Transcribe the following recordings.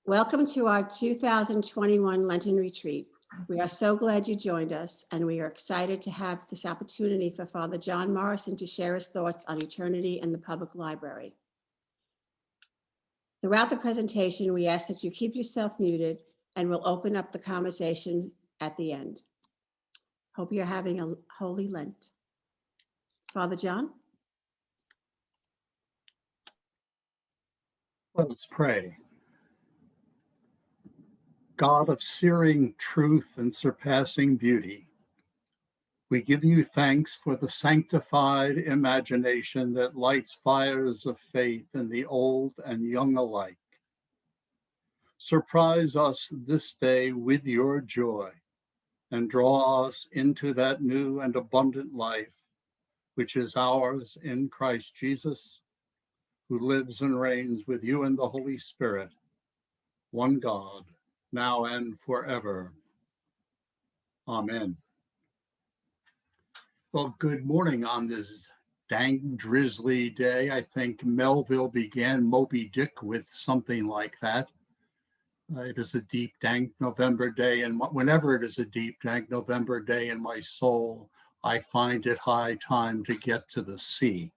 Welcome to our 2021 Lenten Retreat. We are so glad you joined us, and we are excited to have this opportunity for Father John Morrison to share his thoughts on eternity in the public library. Throughout the presentation, we ask that you keep yourself muted, and we'll open up the conversation at the end. Hope you're having a holy Lent. Father John? Let us pray. God of searing truth and surpassing beauty, we give you thanks for the sanctified imagination that lights fires of faith in the old and young alike. Surprise us this day with your joy and draw us into that new and abundant life, which is ours in Christ Jesus, who lives and reigns with you in the Holy Spirit, one God, now and forever. Amen. Well, good morning on this dang drizzly day. I think Melville began Moby Dick with something like that. It is a deep, dank November day, and whenever it is a deep, dank November day in my soul, I find it high time to get to the sea.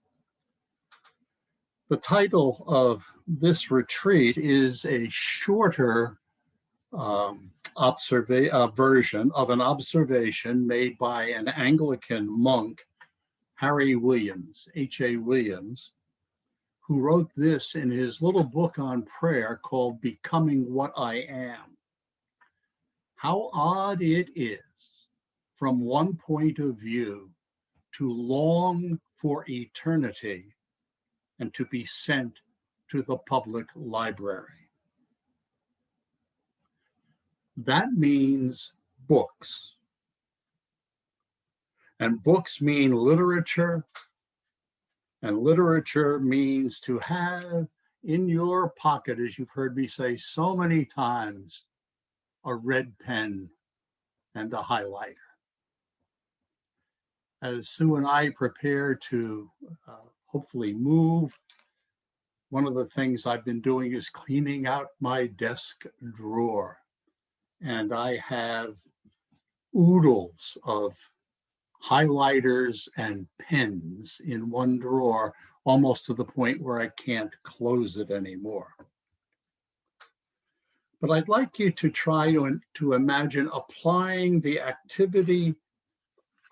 The title of this retreat is a shorter version of an observation made by an Anglican monk, Harry Williams, H.A. Williams, who wrote this in his little book on prayer called Becoming What I Am. How odd it is, from one point of view, to long for eternity and to be sent to the public library. That means books. And books mean literature, and literature means to have in your pocket, as you've heard me say so many times, a red pen and a highlighter. As Sue and I prepare to hopefully move, one of the things I've been doing is cleaning out my desk drawer. And I have oodles of highlighters and pens in one drawer, almost to the point where I can't close it anymore. But I'd like you to try to imagine applying the activity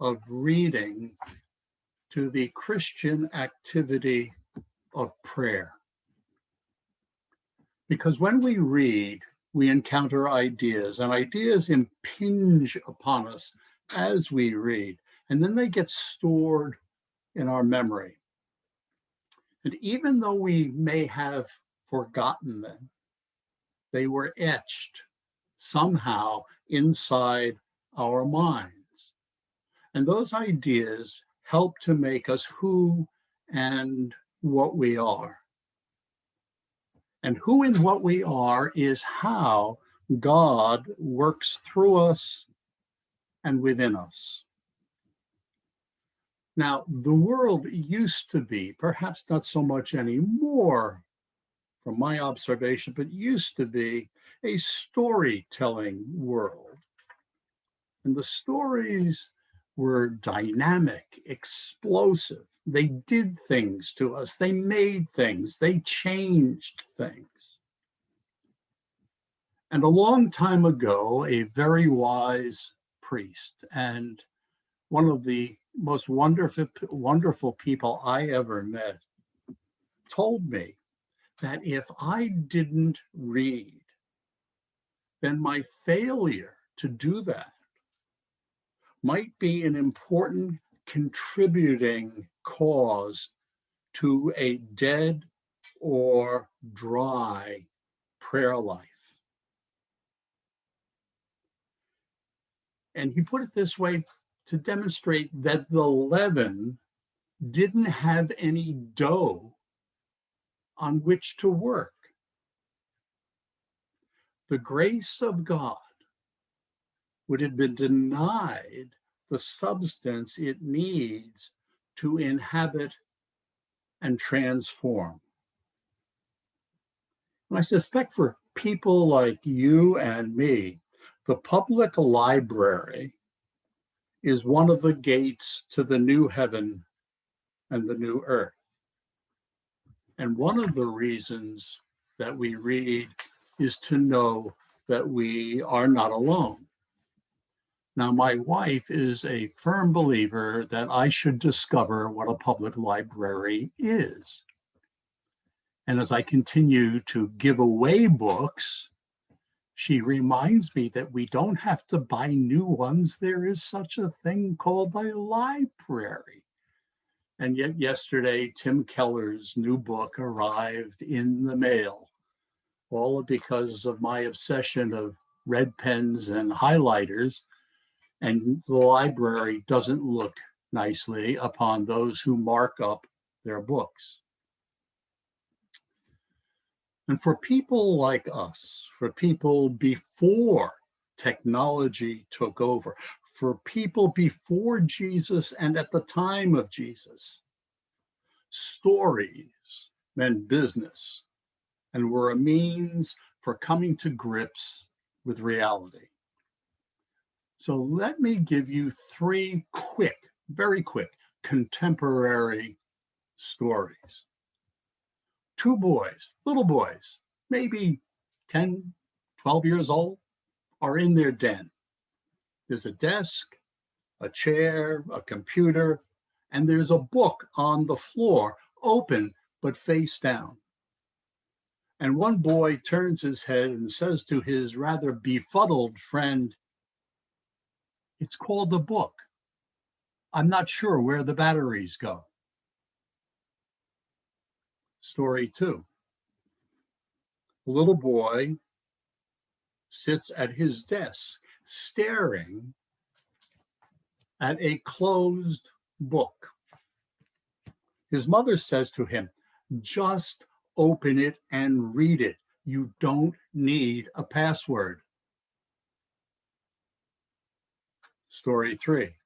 of reading to the Christian activity of prayer. Because when we read, we encounter ideas, and ideas impinge upon us as we read, and then they get stored in our memory. And even though we may have forgotten them, they were etched somehow inside our minds. And those ideas help to make us who and what we are. And who and what we are is how God works through us and within us. Now, the world used to be, perhaps not so much anymore from my observation, but used to be a storytelling world. And the stories were dynamic, explosive. They did things to us. They made things. They changed things. And a long time ago, a very wise priest and one of the most wonderful people I ever met told me that if I didn't read, then my failure to do that might be an important contributing cause to a dead or dry prayer life. And he put it this way to demonstrate that the leaven didn't have any dough on which to work. The grace of God would have been denied the substance it needs to inhabit and transform. And I suspect for people like you and me, the public library is one of the gates to the new heaven and the new earth. And one of the reasons that we read is to know that we are not alone. Now, my wife is a firm believer that I should discover what a public library is. And as I continue to give away books, she reminds me that we don't have to buy new ones. There is such a thing called a library. And yet yesterday, Tim Keller's new book arrived in the mail, all because of my obsession of red pens and highlighters. And the library doesn't look nicely upon those who mark up their books. And for people like us, for people before technology took over, for people before Jesus and at the time of Jesus, stories meant business and were a means for coming to grips with reality. So let me give you three quick, very quick, contemporary stories. Two boys, little boys, maybe 10, 12 years old, are in their den. There's a desk, a chair, a computer, and there's a book on the floor, open but face down. And one boy turns his head and says to his rather befuddled friend, "It's called a book. I'm not sure where the batteries go." Story two. A little boy sits at his desk staring at a closed book. His mother says to him, "Just open it and read it. You don't need a password." Story three.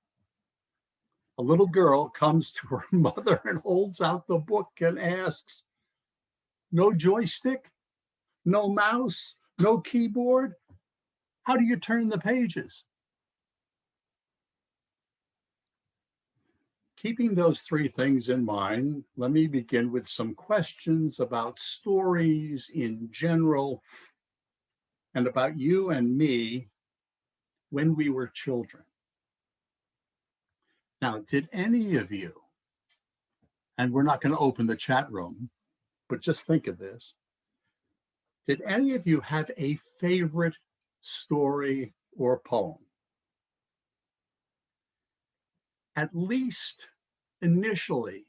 A little girl comes to her mother and holds out the book and asks, "No joystick? No mouse? No keyboard? How do you turn the pages?" Keeping those three things in mind, let me begin with some questions about stories in general and about you and me when we were children. Now, did any of you, and we're not going to open the chat room, but just think of this, did any of you have a favorite story or poem? At least initially,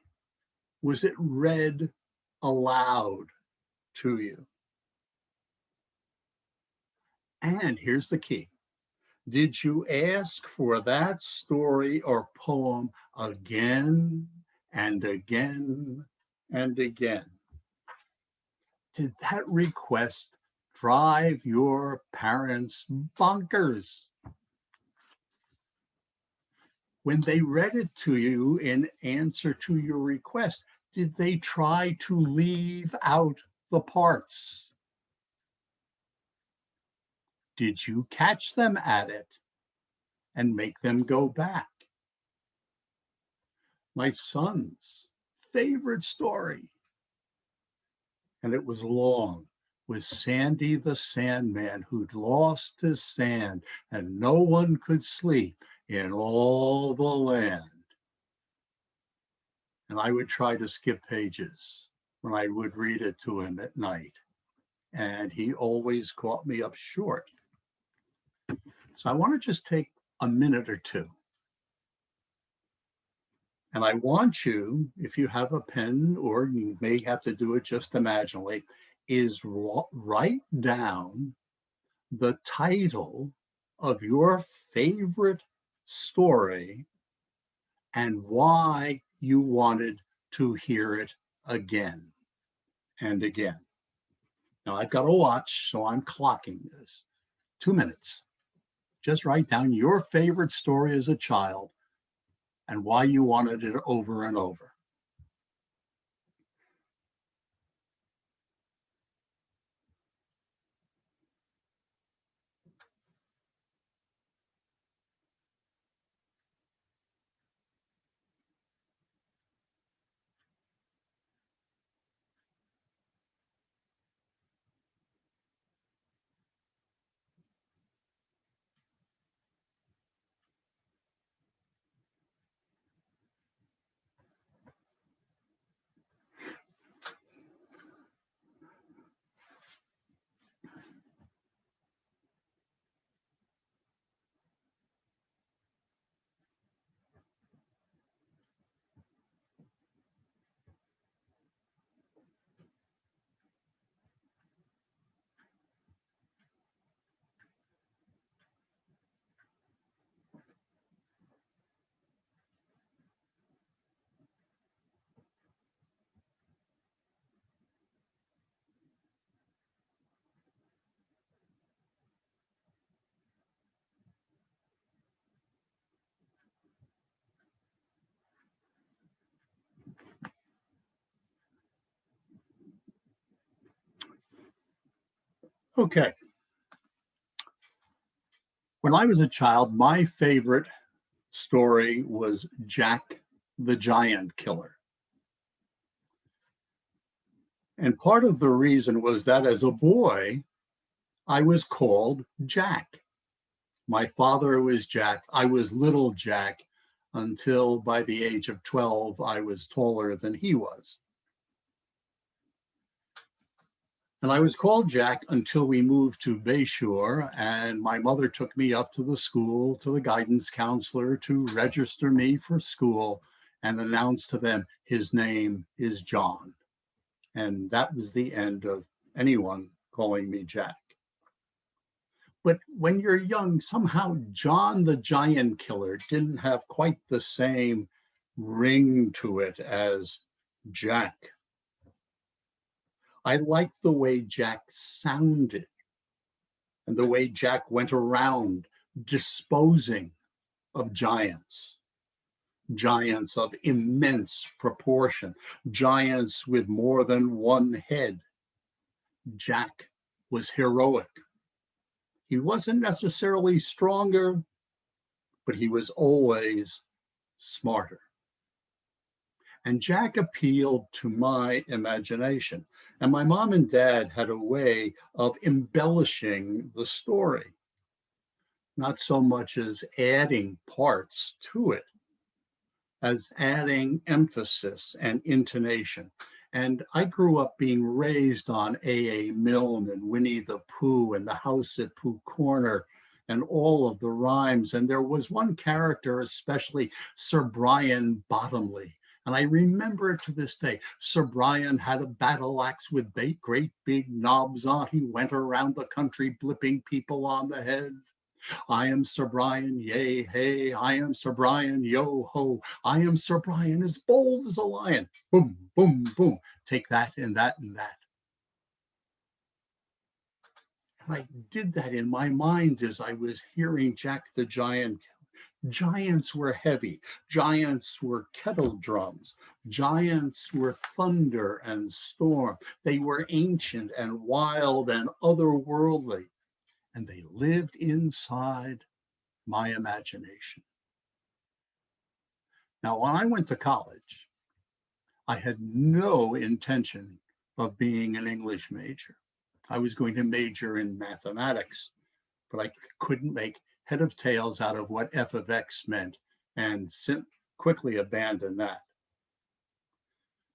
was it read aloud to you? And here's the key. Did you ask for that story or poem again and again and again? Did that request drive your parents bonkers? When they read it to you in answer to your request, did they try to leave out the parts? Did you catch them at it and make them go back? My son's favorite story, and it was long, was Sandy the Sandman who'd lost his sand and no one could sleep in all the land. And I would try to skip pages when I would read it to him at night. And he always caught me up short. So I want to just take a minute or two. And I want you, if you have a pen, or you may have to do it just imaginally, is write down the title of your favorite story and why you wanted to hear it again and again. Now I've got a watch, so I'm clocking this. 2 minutes. Just write down your favorite story as a child and why you wanted it over and over. Okay. When I was a child, my favorite story was Jack the Giant Killer. And part of the reason was that as a boy, I was called Jack. My father was Jack. I was little Jack until by the age of 12, I was taller than he was. And I was called Jack until we moved to Bayshore, and my mother took me up to the school, to the guidance counselor to register me for school and announced to them, his name is John. And that was the end of anyone calling me Jack. But when you're young, somehow John the Giant Killer didn't have quite the same ring to it as Jack. I liked the way Jack sounded and the way Jack went around disposing of giants, giants of immense proportion, giants with more than one head. Jack was heroic. He wasn't necessarily stronger, but he was always smarter. And Jack appealed to my imagination. And my mom and dad had a way of embellishing the story, not so much as adding parts to it, as adding emphasis and intonation. And I grew up being raised on A.A. Milne and Winnie the Pooh and The House at Pooh Corner and all of the rhymes. And there was one character, especially Sir Brian Bottomley. And I remember it to this day. Sir Brian had a battle axe with great big knobs on. He went around the country blipping people on the head. I am Sir Brian, yay, hey. I am Sir Brian, yo, ho. I am Sir Brian, as bold as a lion. Boom, boom, boom. Take that and that and that. And I did that in my mind as I was hearing Jack the Giant. Giants were heavy. Giants were kettle drums. Giants were thunder and storm. They were ancient and wild and otherworldly. And they lived inside my imagination. Now, when I went to college, I had no intention of being an English major. I was going to major in mathematics, but I couldn't make head of tails out of what f of x meant and quickly abandoned that.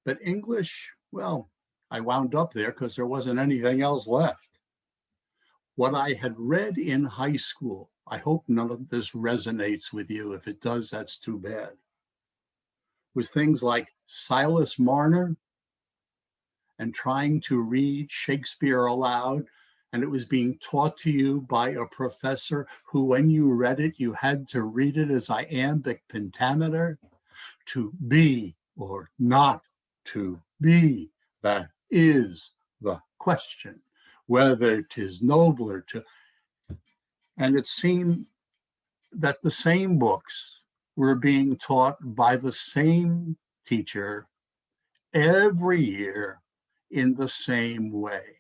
But English, well, I wound up there because there wasn't anything else left. What I had read in high school, I hope none of this resonates with you. If it does, that's too bad, was things like Silas Marner and trying to read Shakespeare aloud. And it was being taught to you by a professor who, when you read it, you had to read it as iambic pentameter. To be or not to be, that is the question, whether 'tis nobler to. And it seemed that the same books were being taught by the same teacher every year in the same way.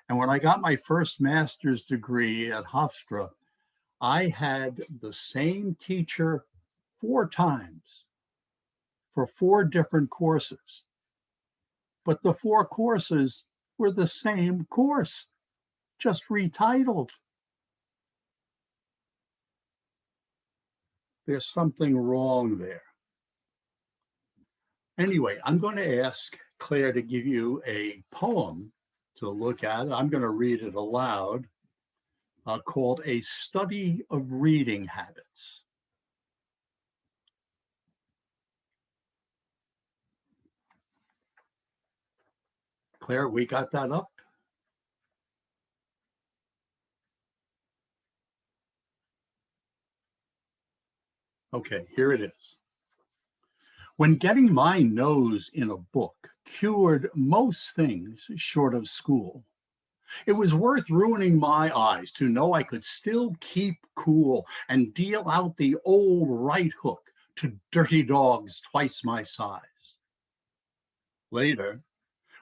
And when I got my first master's degree at Hofstra, I had the same teacher 4 times for 4 different courses. But the 4 courses were the same course, just retitled. There's something wrong there. Anyway, I'm going to ask Claire to give you a poem to look at. I'm going to read it aloud, called A Study of Reading Habits. Claire, we got that up? Okay, here it is. When getting my nose in a book cured most things short of school, it was worth ruining my eyes to know I could still keep cool and deal out the old right hook to dirty dogs twice my size. Later,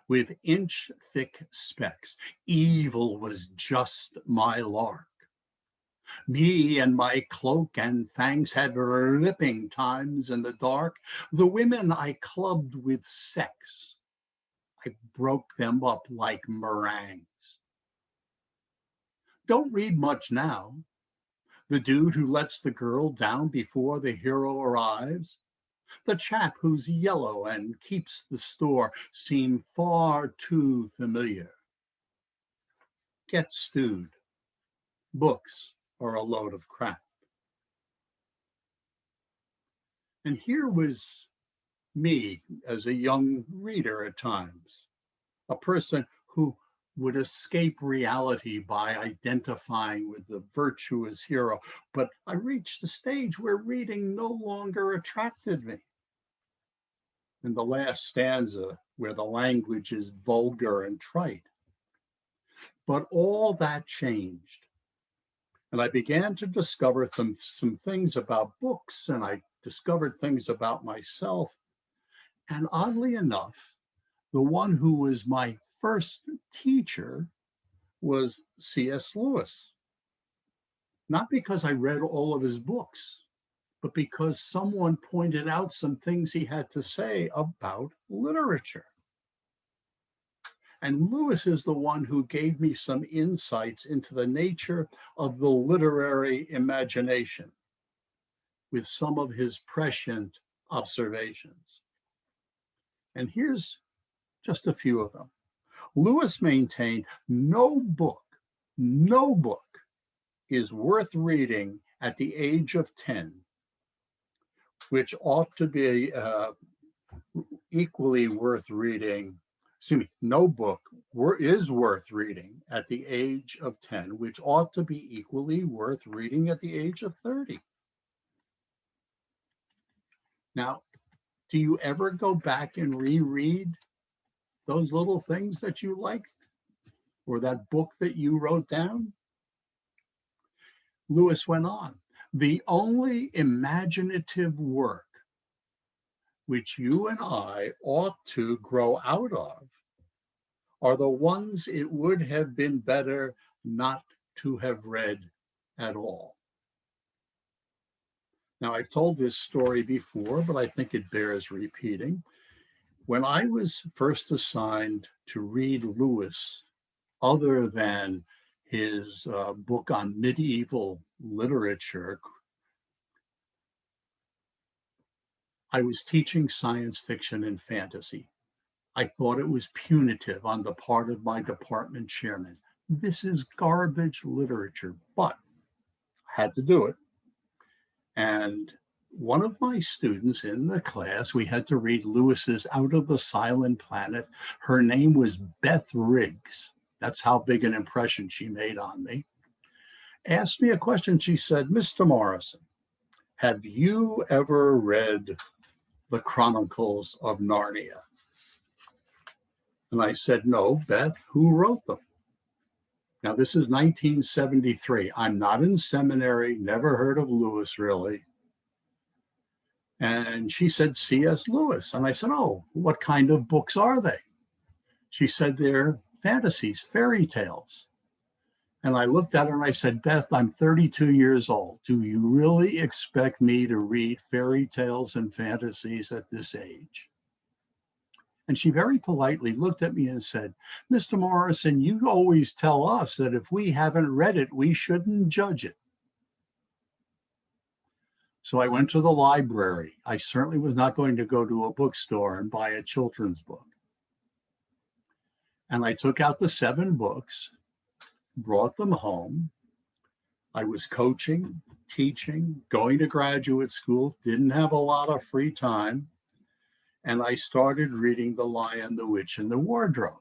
with inch-thick specks. Evil was just my lark. Me and my cloak and fangs had ripping times in the dark. The women I clubbed with sex, I broke them up like meringues. Don't read much now. The dude who lets the girl down before the hero arrives, the chap who's yellow and keeps the store seem far too familiar. Get stewed. Books are a load of crap. And here was me as a young reader at times, a person who would escape reality by identifying with the virtuous hero. But I reached a stage where reading no longer attracted me. In the last stanza, where the language is vulgar and trite. But all that changed. And I began to discover some things about books, and I discovered things about myself. And oddly enough, the one who was my first teacher was C.S. Lewis. Not because I read all of his books, but because someone pointed out some things he had to say about literature. And Lewis is the one who gave me some insights into the nature of the literary imagination with some of his prescient observations. And here's just a few of them. Lewis maintained no book is worth reading at the age of 10, which ought to be equally worth reading. Excuse me, no book is worth reading at the age of 10, which ought to be equally worth reading at the age of 30. Now, do you ever go back and reread those little things that you liked or that book that you wrote down? Lewis went on, the only imaginative work which you and I ought to grow out of are the ones it would have been better not to have read at all. Now, I've told this story before, but I think it bears repeating. When I was first assigned to read Lewis, other than his book on medieval literature, I was teaching science fiction and fantasy. I thought it was punitive on the part of my department chairman. This is garbage literature, but I had to do it. And one of my students in the class, we had to read Lewis's Out of the Silent Planet. Her name was Beth Riggs. That's how big an impression she made on me. Asked me a question. She said, Mr. Morrison, have you ever read the Chronicles of Narnia? And I said, no, Beth, who wrote them? Now, this is 1973. I'm not in seminary, never heard of Lewis, really. And she said, C.S. Lewis. And I said, oh, what kind of books are they? She said, they're fantasies, fairy tales. And I looked at her and I said, Beth, I'm 32 years old. Do you really expect me to read fairy tales and fantasies at this age? And she very politely looked at me and said, Mr. Morrison, you always tell us that if we haven't read it, we shouldn't judge it. So I went to the library. I certainly was not going to go to a bookstore and buy a children's book. And I took out the 7 books, brought them home. I was coaching, teaching, going to graduate school, didn't have a lot of free time. And I started reading The Lion, the Witch, and the Wardrobe.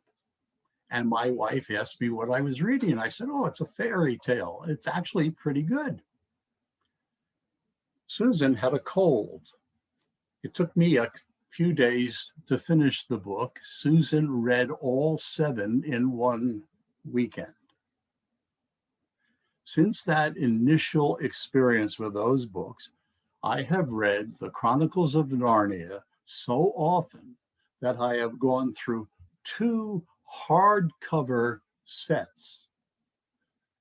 And my wife asked me what I was reading. And I said, oh, it's a fairy tale. It's actually pretty good. Susan had a cold. It took me a few days to finish the book. Susan read all 7 in one weekend. Since that initial experience with those books, I have read the Chronicles of Narnia so often that I have gone through 2 hardcover sets.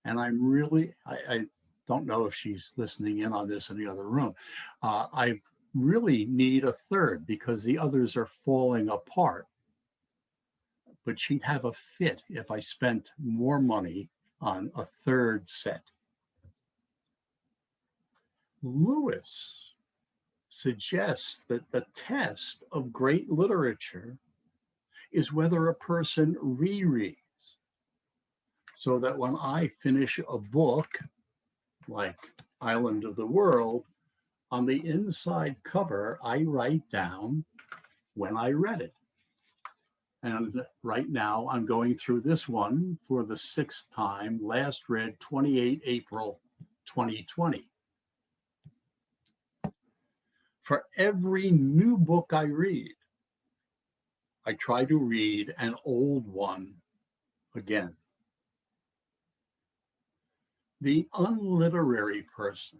And I'm really, I don't know if she's listening in on this in the other room. I really need a third because the others are falling apart. But she'd have a fit if I spent more money on a third set. Lewis suggests that the test of great literature is whether a person rereads. So that when I finish a book like Island of the World, on the inside cover, I write down when I read it. And right now I'm going through this one for the 6th time, last read 28 April 2020. For every new book I read, I try to read an old one again. The unliterary person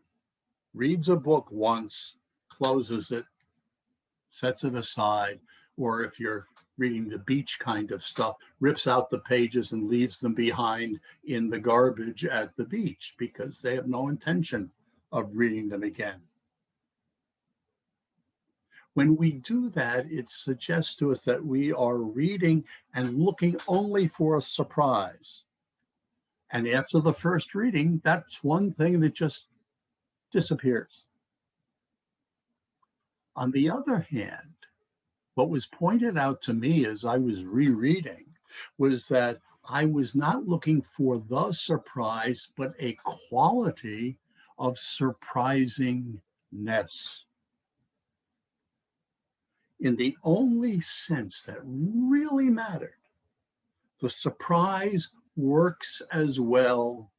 reads a book once, closes it, sets it aside, or if you're reading the beach kind of stuff, rips out the pages and leaves them behind in the garbage at the beach because they have no intention of reading them again. When we do that, it suggests to us that we are reading and looking only for a surprise. And after the first reading, that's one thing that just disappears. On the other hand, what was pointed out to me as I was rereading was that I was not looking for the surprise, but a quality of surprisingness. In the only sense that really mattered, the surprise works as well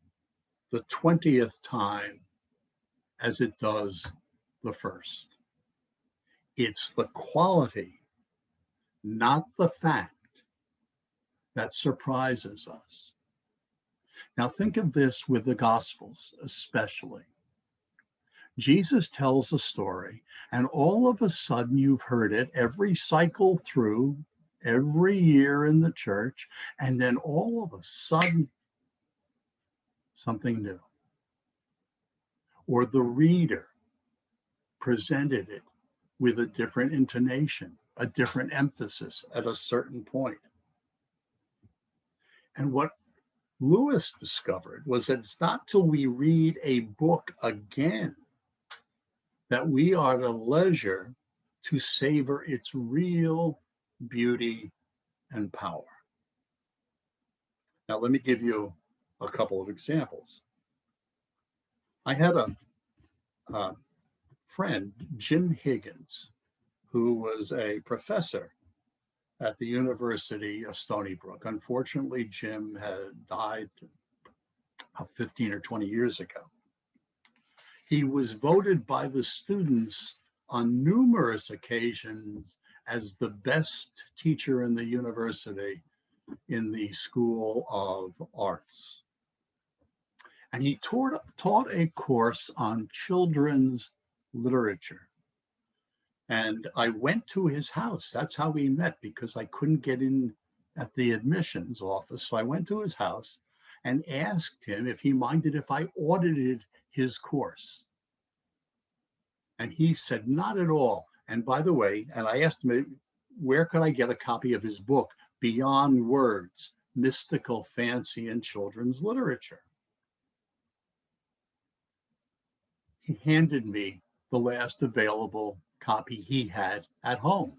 the 20th time as it does the first. It's the quality, not the fact, that surprises us. Now think of this with the Gospels, especially. Jesus tells a story, and all of a sudden you've heard it every cycle through, every year in the church, and then all of a sudden, something new. Or the reader presented it with a different intonation, a different emphasis at a certain point. And what Lewis discovered was that it's not till we read a book again that we are at leisure to savor its real beauty and power. Now, let me give you a couple of examples. I had a friend, Jim Higgins, who was a professor at the University of Stony Brook. Unfortunately, Jim had died 15 or 20 years ago. He was voted by the students on numerous occasions as the best teacher in the university in the School of Arts. And he taught a course on children's literature. And I went to his house. That's how we met, because I couldn't get in at the admissions office. So I went to his house and asked him if he minded if I audited his course. And he said, not at all. And by the way, and I asked him, where could I get a copy of his book, Beyond Words, Mystical Fancy in Children's Literature? He handed me the last available copy he had at home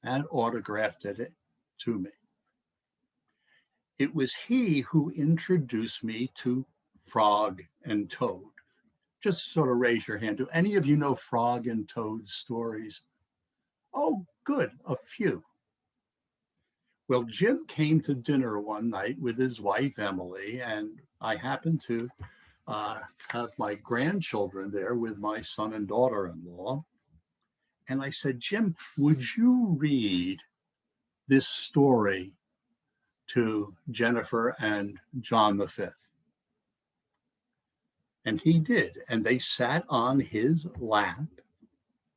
and autographed it to me. It was he who introduced me to Frog and Toad. Just sort of raise your hand. Do any of you know Frog and Toad stories? Oh, good, a few. Well, Jim came to dinner one night with his wife, Emily, and I happened to have my grandchildren there with my son and daughter-in-law. And I said, Jim, would you read this story to Jennifer and John V? And he did. And they sat on his lap,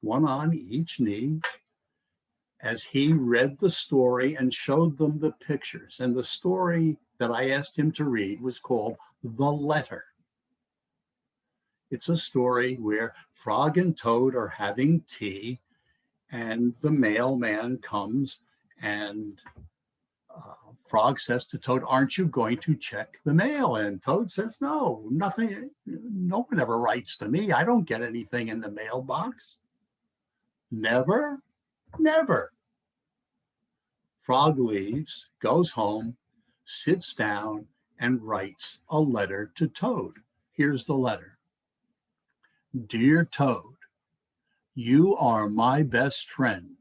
one on each knee. as he read the story and showed them the pictures. And the story that I asked him to read was called The Letter. It's a story where Frog and Toad are having tea, and the mailman comes, and Frog says to Toad, "Aren't you going to check the mail?" And Toad says, "No, nothing. No one ever writes to me. I don't get anything in the mailbox." Never, never. Frog leaves, goes home, sits down, and writes a letter to Toad. Here's the letter. "Dear Toad, you are my best friend.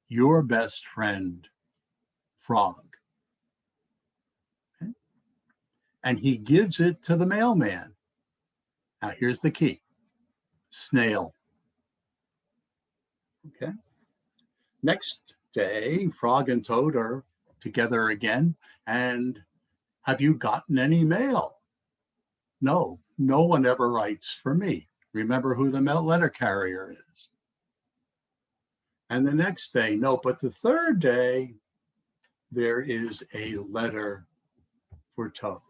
Your best friend, Frog." Okay? And he gives it to the mailman. Now here's the key. Snail. Okay. Next day, Frog and Toad are together again. And have you gotten any mail? No, no one ever writes for me. Remember who the letter carrier is. And the next day, no, but the third day, there is a letter for Toad.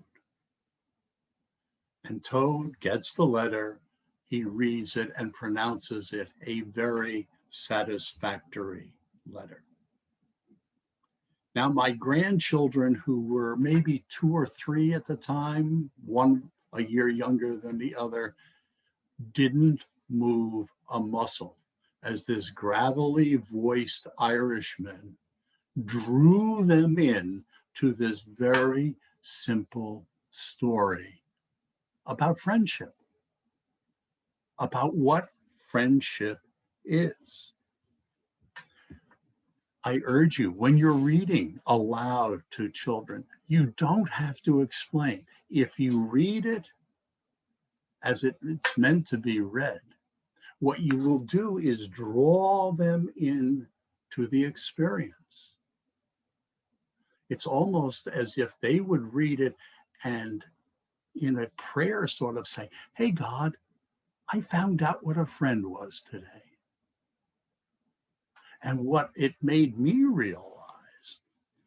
And Toad gets the letter, he reads it and pronounces it a very satisfactory letter. Now, my grandchildren, who were maybe 2 or 3 at the time, one a year younger than the other, didn't move a muscle as this gravelly voiced Irishman drew them in to this very simple story about friendship, about what friendship is. I urge you, when you're reading aloud to children, you don't have to explain. If you read it as it's meant to be read, what you will do is draw them in to the experience. It's almost as if they would read it and in a prayer sort of say, "Hey, God, I found out what a friend was today. And what it made me realize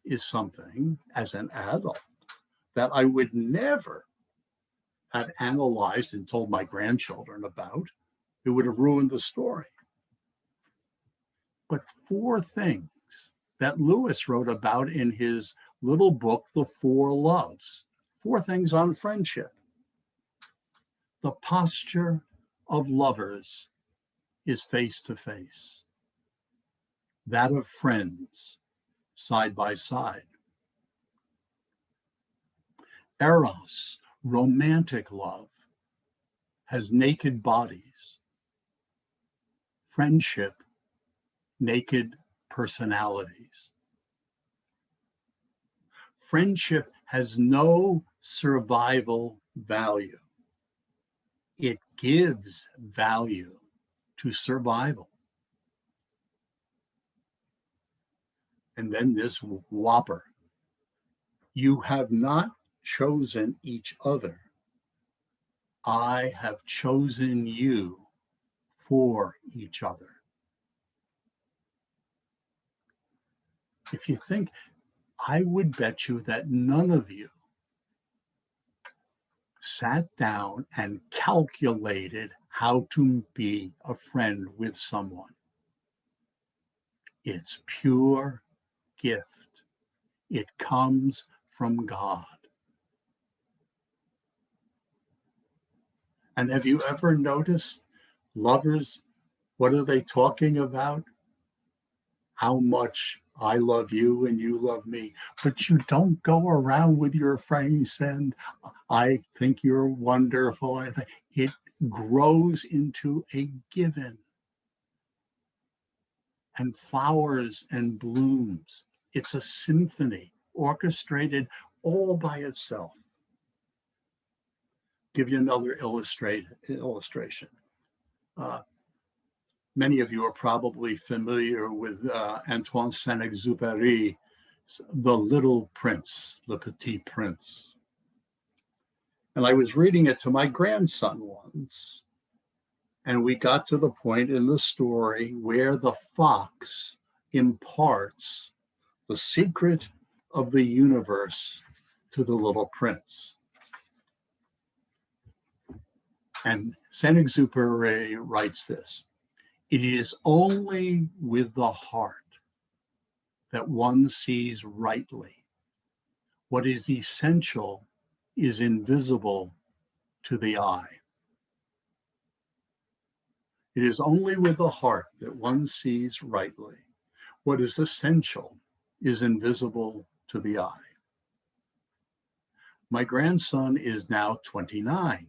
is something as an adult that I would never have analyzed and told my grandchildren about. It would have ruined the story." But 4 things that Lewis wrote about in his little book, The 4 Loves, 4 things on friendship. The posture of lovers is face to face. That of friends, side by side. Eros, romantic love, has naked bodies. Friendship, naked personalities. Friendship has no survival value. It gives value to survival. And then this whopper. You have not chosen each other. I have chosen you for each other. If you think, I would bet you that none of you sat down and calculated how to be a friend with someone. It's pure gift. It comes from God. And have you ever noticed lovers, what are they talking about? How much I love you and you love me. But you don't go around with your friends and I think you're wonderful. It grows into a given. And flowers and blooms. It's a symphony orchestrated all by itself. Give you another illustration. Many of you are probably familiar with Antoine Saint-Exupéry's The Little Prince, Le Petit Prince. And I was reading it to my grandson once, and we got to the point in the story where the fox imparts the secret of the universe to the little prince. And Saint-Exupéry writes this: "It is only with the heart that one sees rightly. What is essential is invisible to the eye." It is only with the heart that one sees rightly. What is essential is invisible to the eye. My grandson is now 29,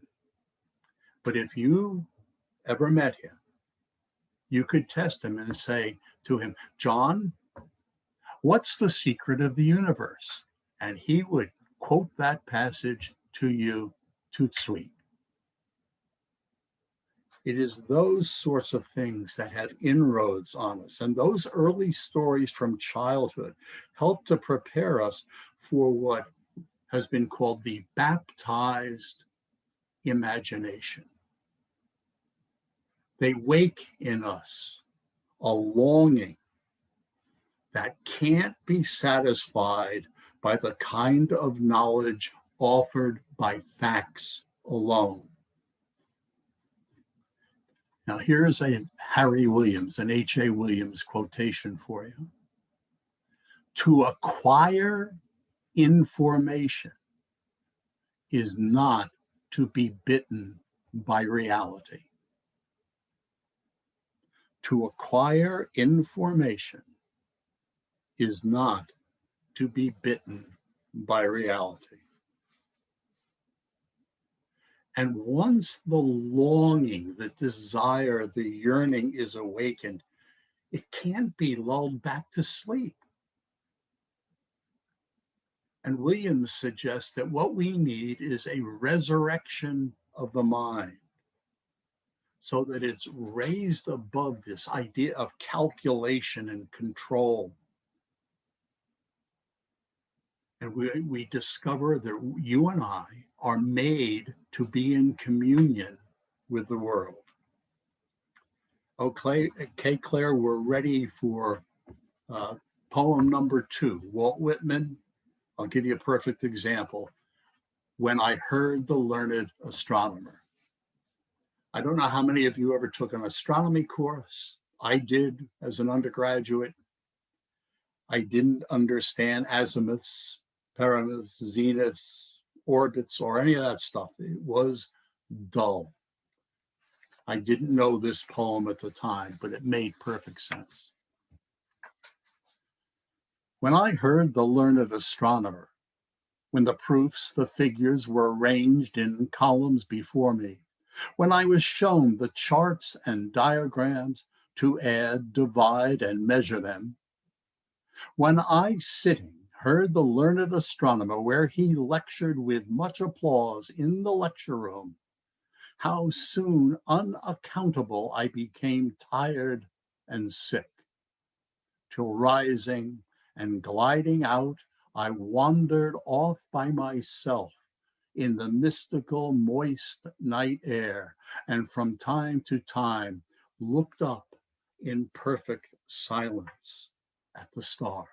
but if you ever met him, you could test him and say to him, "John, what's the secret of the universe?" And he would quote that passage to you tout suite. It is those sorts of things that have inroads on us. And those early stories from childhood help to prepare us for what has been called the baptized imagination. They wake in us a longing that can't be satisfied by the kind of knowledge offered by facts alone. Now, here's a Harry Williams, an H.A. Williams quotation for you. To acquire information is not to be bitten by reality. To acquire information is not to be bitten by reality. And once the longing, the desire, the yearning is awakened, it can't be lulled back to sleep. And Williams suggests that what we need is a resurrection of the mind, so that it's raised above this idea of calculation and control. And we discover that you and I are made to be in communion with the world. Okay, Claire, we're ready for poem number 2. Walt Whitman, I'll give you a perfect example. When I Heard the Learned Astronomer. I don't know how many of you ever took an astronomy course. I did as an undergraduate. I didn't understand azimuths, pyramids, zeniths, orbits, or any of that stuff. It was dull. I didn't know this poem at the time, but it made perfect sense. When I heard the learned astronomer, when the proofs, the figures were arranged in columns before me, when I was shown the charts and diagrams to add, divide, and measure them, when I, sitting, heard the learned astronomer where he lectured with much applause in the lecture room, how soon unaccountable I became tired and sick, till rising and gliding out, I wandered off by myself in the mystical, moist night air, and from time to time looked up in perfect silence at the stars.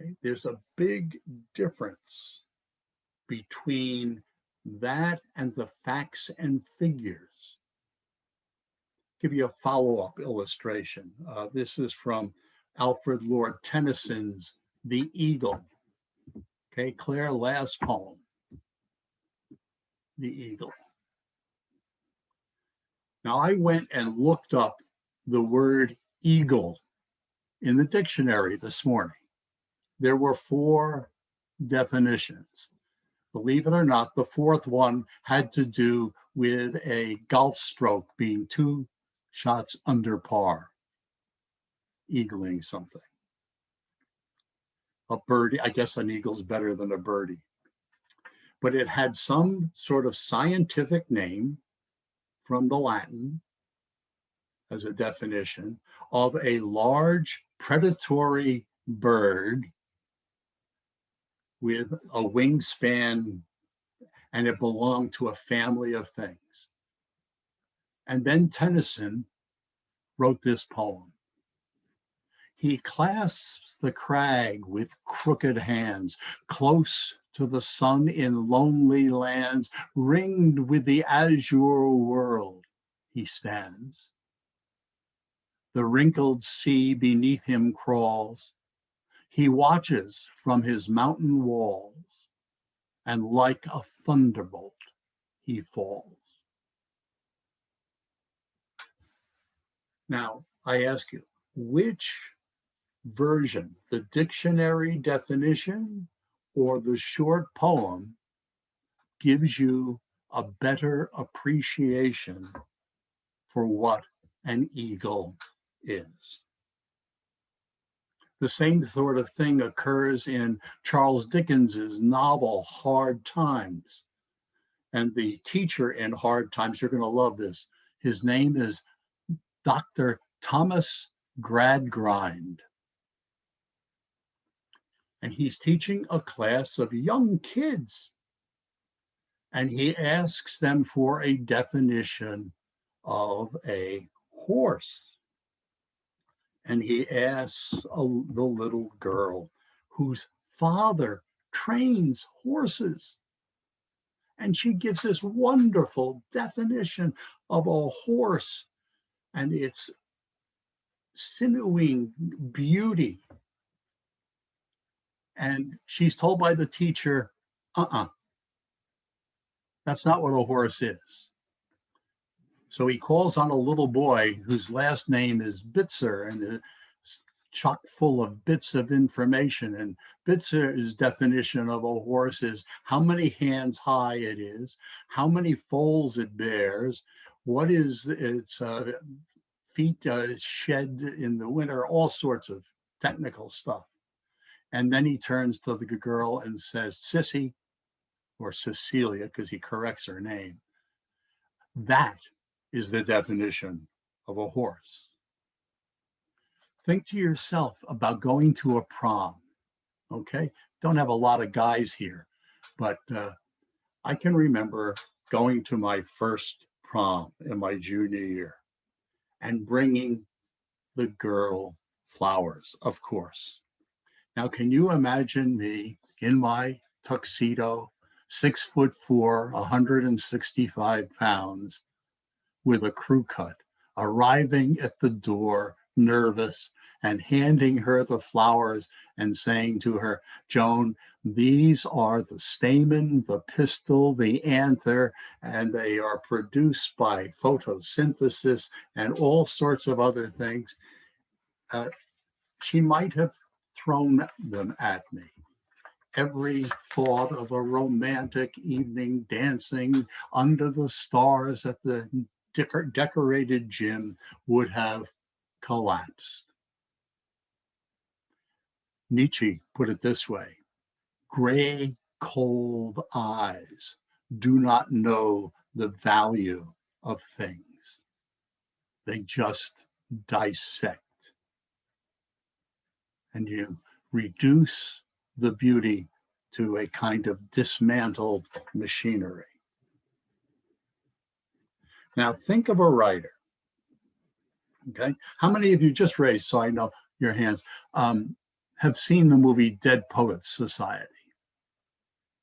Okay, there's a big difference between that and the facts and figures. Give you a follow-up illustration. This is from Alfred Lord Tennyson's The Eagle. Okay, Claire, last poem, The Eagle. Now, I went and looked up the word eagle in the dictionary this morning. There were 4 definitions. Believe it or not, the 4th one had to do with a golf stroke being 2 shots under par, eagling something. A birdie, I guess an eagle's better than a birdie. But it had some sort of scientific name from the Latin as a definition of a large predatory bird with a wingspan, and it belonged to a family of things. And then Tennyson wrote this poem. He clasps the crag with crooked hands, close to the sun in lonely lands, ringed with the azure world he stands. The wrinkled sea beneath him crawls. He watches from his mountain walls, and like a thunderbolt he falls. Now, I ask you, which version, the dictionary definition or the short poem, gives you a better appreciation for what an eagle is? The same sort of thing occurs in Charles Dickens's novel, Hard Times. And the teacher in Hard Times, you're going to love this. His name is Dr. Thomas Gradgrind. And he's teaching a class of young kids. And he asks them for a definition of a horse. And he asks the little girl whose father trains horses. And she gives this wonderful definition of a horse and its sinewy beauty. And she's told by the teacher, that's not what a horse is. So he calls on a little boy whose last name is Bitzer and is chock full of bits of information. And Bitzer's definition of a horse is how many hands high it is, how many foals it bears, what is its feet shed in the winter, all sorts of technical stuff. And then he turns to the girl and says, Sissy, or Cecilia, because he corrects her name. That is the definition of a horse. Think to yourself about going to a prom, okay? Don't have a lot of guys here, but I can remember going to my first prom in my junior year and bringing the girl flowers, of course. Now, can you imagine me in my tuxedo, 6'4", 165 pounds, with a crew cut, arriving at the door, nervous, and handing her the flowers and saying to her, Joan, these are the stamen, the pistil, the anther, and they are produced by photosynthesis and all sorts of other things. She might have thrown them at me. Every thought of a romantic evening dancing under the stars at the decorated gym would have collapsed. Nietzsche put it this way: gray, cold eyes do not know the value of things. They just dissect. And you reduce the beauty to a kind of dismantled machinery. Now think of a writer, okay? How many of you, just raised so I know your hands, have seen the movie Dead Poets Society?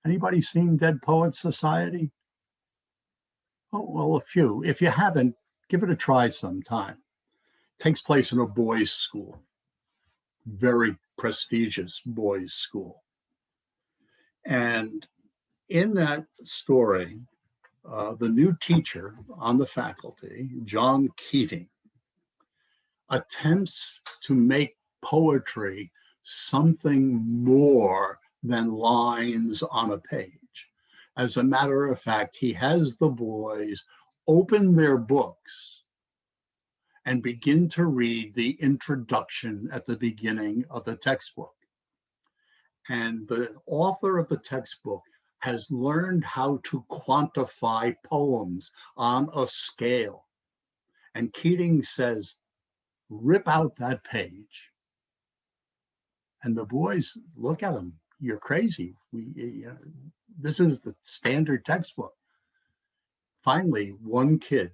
Anybody seen Dead Poets Society? Oh, well, a few. If you haven't, give it a try sometime. It takes place in a boys' school, very prestigious boys' school. And in that story, the new teacher on the faculty, John Keating, attempts to make poetry something more than lines on a page. As a matter of fact, he has the boys open their books and begin to read the introduction at the beginning of the textbook. And the author of the textbook has learned how to quantify poems on a scale. And Keating says, rip out that page. And the boys look at him, you're crazy. This is the standard textbook. Finally, one kid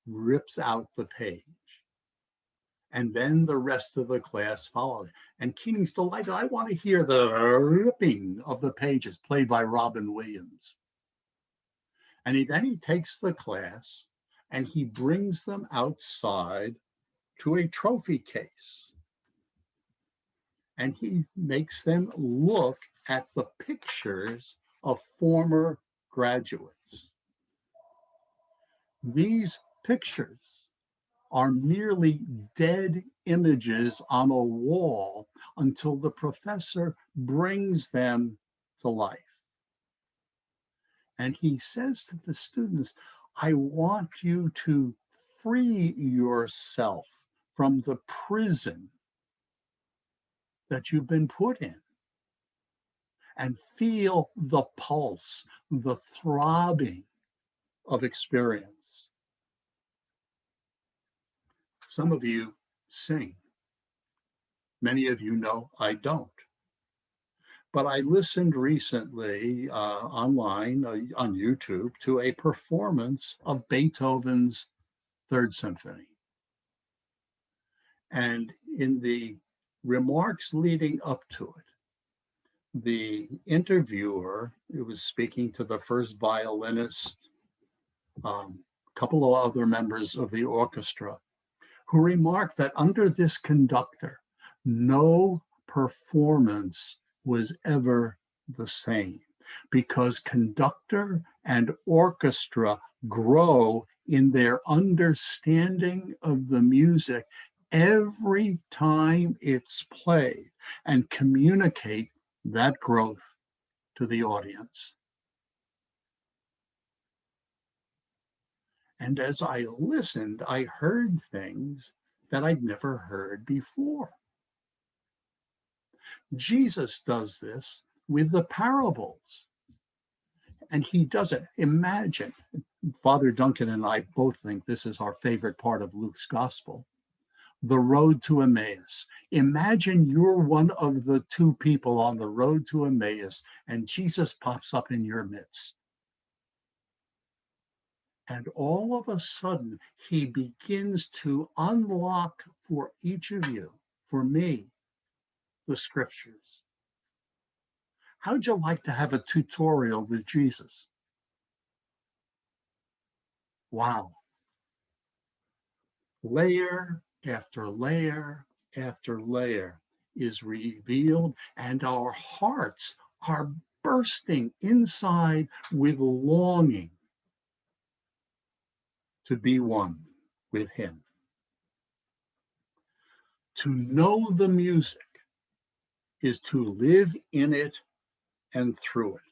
rips out the page. And then the rest of the class followed. And Keating's delighted. I want to hear the ripping of the pages played by Robin Williams. And then he takes the class and he brings them outside to a trophy case. And he makes them look at the pictures of former graduates. These pictures are merely dead images on a wall until the professor brings them to life. And he says to the students, I want you to free yourself from the prison that you've been put in and feel the pulse, the throbbing of experience. Some of you sing. Many of you know I don't. But I listened recently online on YouTube to a performance of Beethoven's Third Symphony. And in the remarks leading up to it, the interviewer, who was speaking to the first violinist, a couple of other members of the orchestra, who remarked that under this conductor, no performance was ever the same, because conductor and orchestra grow in their understanding of the music every time it's played and communicate that growth to the audience. And as I listened, I heard things that I'd never heard before. Jesus does this with the parables. And he does it. Imagine, Father Duncan and I both think this is our favorite part of Luke's gospel, the road to Emmaus. Imagine you're one of the two people on the road to Emmaus, and Jesus pops up in your midst. And all of a sudden, he begins to unlock for each of you, for me, the scriptures. How'd you like to have a tutorial with Jesus? Wow. Layer after layer after layer is revealed, and our hearts are bursting inside with longing to be one with him. To know the music is to live in it and through it.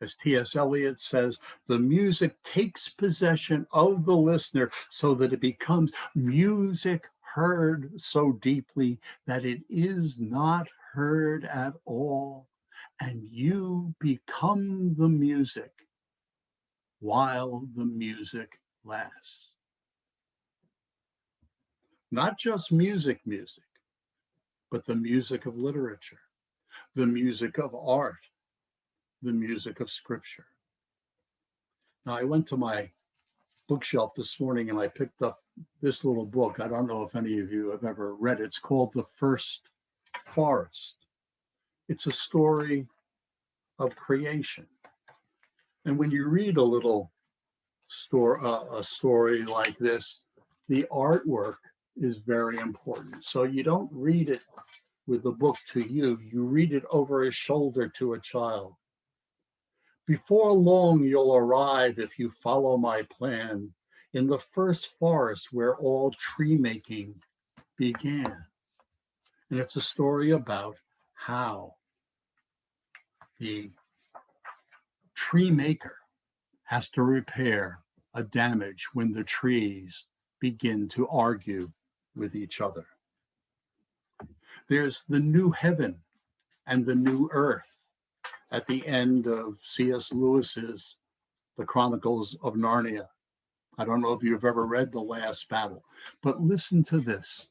As T.S. Eliot says, the music takes possession of the listener so that it becomes music heard so deeply that it is not heard at all, and you become the music while the music lasts. Not just music, but the music of literature, the music of art, the music of scripture. Now, I went to my bookshelf this morning and I picked up this little book. I don't know if any of you have ever read it. It's called The First Forest. It's a story of creation. And when you read a story like this, the artwork is very important. So you don't read it with the book to you, you read it over his shoulder to a child. Before long, you'll arrive, if you follow my plan, in the first forest where all tree making began. And it's a story about how the tree maker has to repair a damage when the trees begin to argue with each other. There's the new heaven and the new earth at the end of C.S. Lewis's The Chronicles of Narnia. I don't know if you've ever read The Last Battle, but listen to this.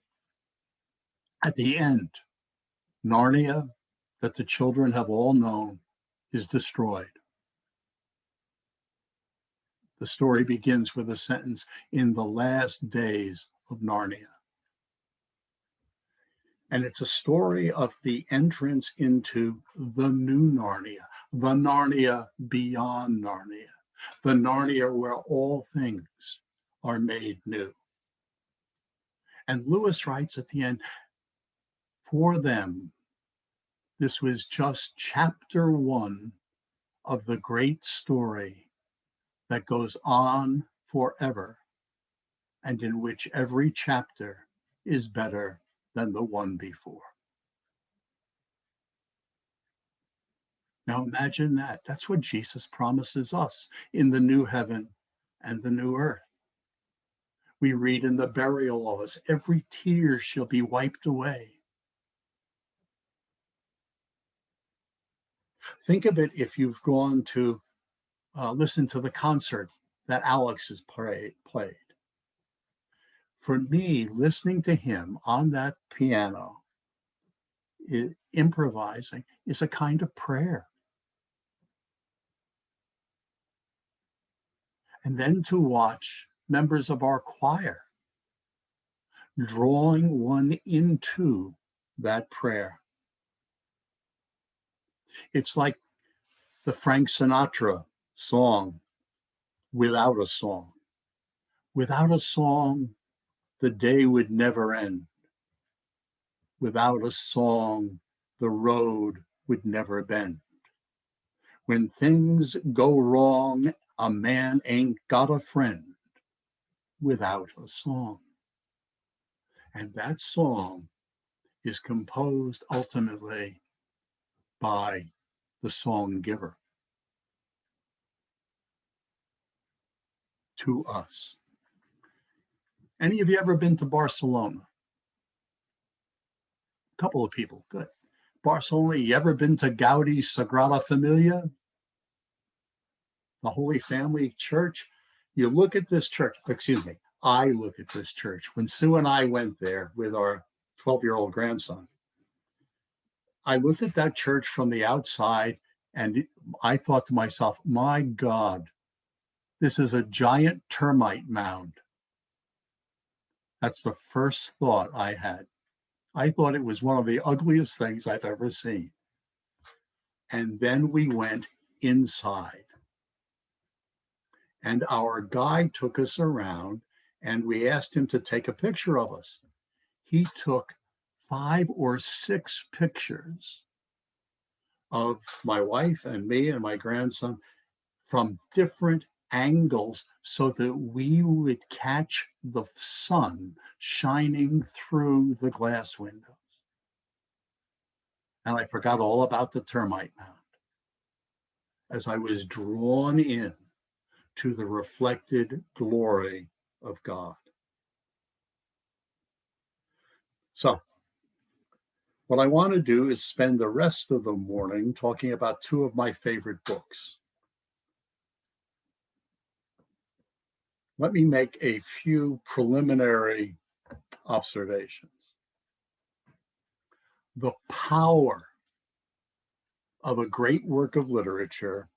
At the end, Narnia, that the children have all known, is destroyed. The story begins with a sentence, "in the last days of Narnia." And it's a story of the entrance into the new Narnia, the Narnia beyond Narnia, the Narnia where all things are made new. And Lewis writes at the end, for them, this was just chapter 1 of the great story that goes on forever, and in which every chapter is better than the one before. Now imagine that. That's what Jesus promises us in the new heaven and the new earth. We read in the burial laws, every tear shall be wiped away. Think of it if you've gone to listen to the concert that Alex has played. For me, listening to him on that piano, improvising, is a kind of prayer. And then to watch members of our choir drawing one into that prayer. It's like the Frank Sinatra song, Without a Song. Without a song, the day would never end. Without a song, the road would never bend. When things go wrong, a man ain't got a friend without a song. And that song is composed ultimately by the song giver to us. Any of you ever been to Barcelona? A couple of people, good. Barcelona, you ever been to Gaudi's Sagrada Familia? The Holy Family Church? You look at this church, excuse me, I look at this church. When Sue and I went there with our 12-year-old grandson, I looked at that church from the outside and I thought to myself, my God, this is a giant termite mound. That's the first thought I had. I thought it was one of the ugliest things I've ever seen. And then we went inside. And our guide took us around and we asked him to take a picture of us. He took 5 or 6 pictures of my wife and me and my grandson from different angles so that we would catch the sun shining through the glass windows. And I forgot all about the termite mound as I was drawn in to the reflected glory of God. So, what I want to do is spend the rest of the morning talking about 2 of my favorite books. Let me make a few preliminary observations. The power of a great work of literature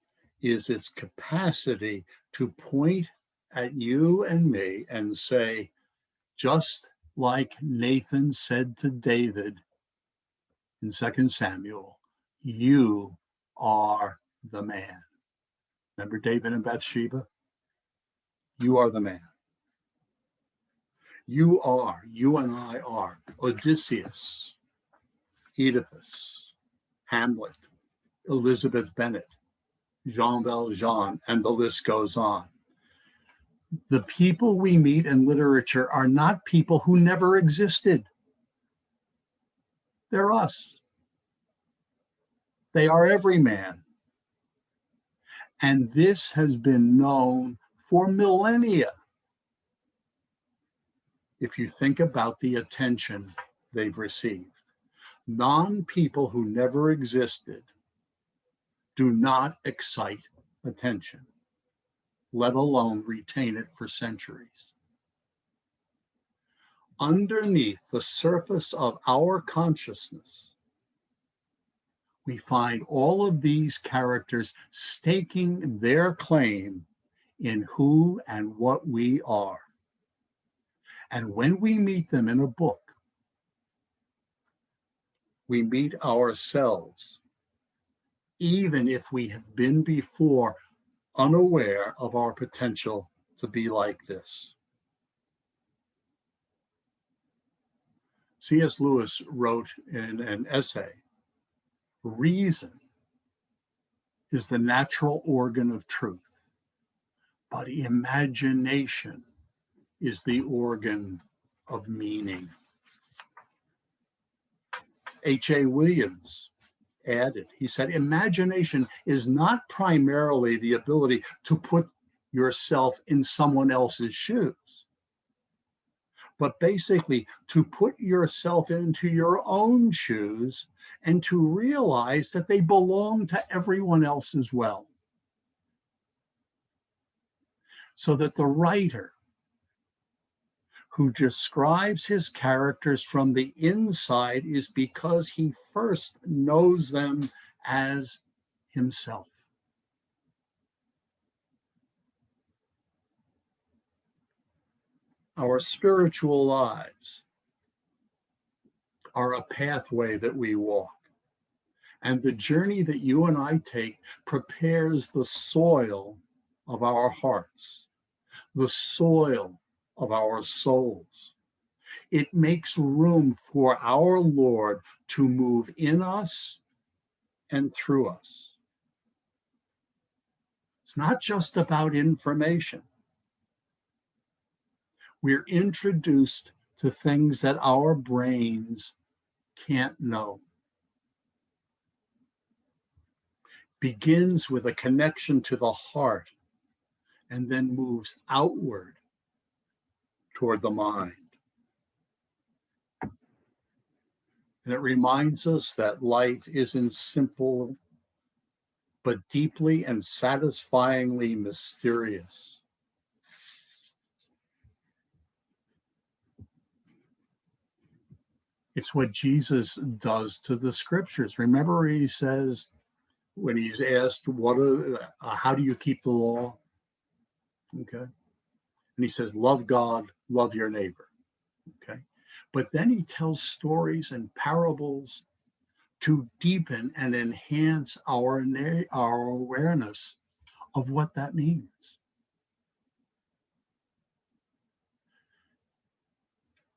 is its capacity to point at you and me and say, just like Nathan said to David in 2 Samuel, you are the man. Remember David and Bathsheba? You are the man. You and I are Odysseus, Oedipus, Hamlet, Elizabeth Bennet, Jean Valjean, and the list goes on. The people we meet in literature are not people who never existed. They're us. They are every man. And this has been known for millennia. If you think about the attention they've received, non-people who never existed do not excite attention, let alone retain it for centuries. Underneath the surface of our consciousness, we find all of these characters staking their claim in who and what we are. And when we meet them in a book, we meet ourselves, even if we have been before unaware of our potential to be like this. C.S. Lewis wrote in an essay, "Reason is the natural organ of truth, but imagination is the organ of meaning." H.A. Williams added, he said, "Imagination is not primarily the ability to put yourself in someone else's shoes, but basically to put yourself into your own shoes and to realize that they belong to everyone else as well. So that the writer who describes his characters from the inside is because he first knows them as himself." Our spiritual lives are a pathway that we walk. And the journey that you and I take prepares the soil of our hearts, the soil of our souls. It makes room for our Lord to move in us and through us. It's not just about information. We're introduced to things that our brains can't know. Begins with a connection to the heart and then moves outward toward the mind. And it reminds us that life isn't simple, but deeply and satisfyingly mysterious. It's what Jesus does to the scriptures. Remember, he says, when he's asked, how do you keep the law? Okay. And he says, love God, love your neighbor. Okay. But then he tells stories and parables to deepen and enhance our awareness of what that means.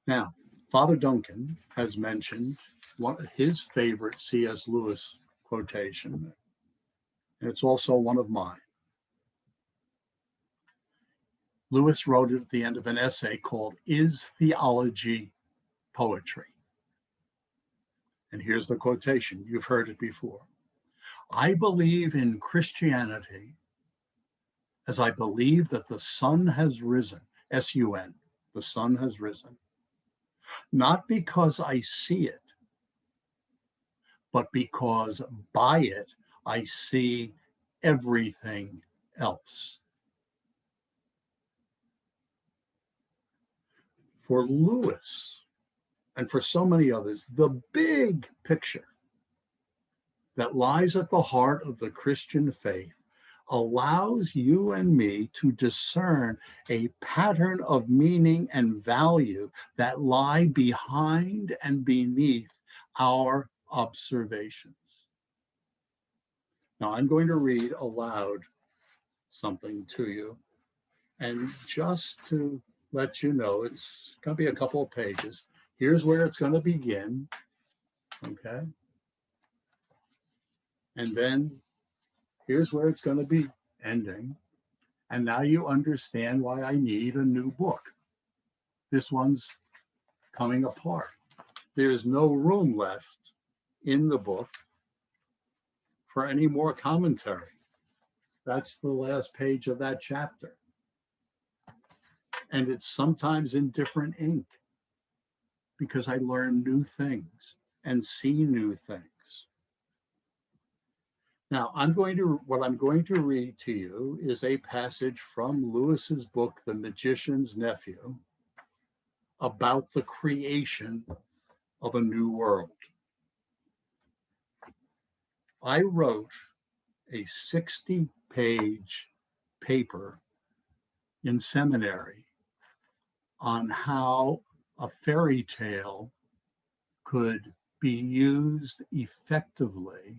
Now, Father Duncan has mentioned one of his favorite C.S. Lewis quotation, and it's also one of mine. Lewis wrote it at the end of an essay called "Is Theology Poetry?" And here's the quotation. You've heard it before. "I believe in Christianity as I believe that the sun has risen, S-U-N, the sun has risen, not because I see it, but because by it I see everything else." For Lewis, and for so many others, the big picture that lies at the heart of the Christian faith allows you and me to discern a pattern of meaning and value that lie behind and beneath our observations. Now, I'm going to read aloud something to you, and just to let you know, it's going to be a couple of pages. Here's where it's going to begin, okay? And then here's where it's going to be ending. And now you understand why I need a new book. This one's coming apart. There's no room left in the book for any more commentary. That's the last page of that chapter. And it's sometimes in different ink because I learn new things and see new things. Now, what I'm going to read to you is a passage from Lewis's book, The Magician's Nephew, about the creation of a new world. I wrote a 60-page paper in seminary on how a fairy tale could be used effectively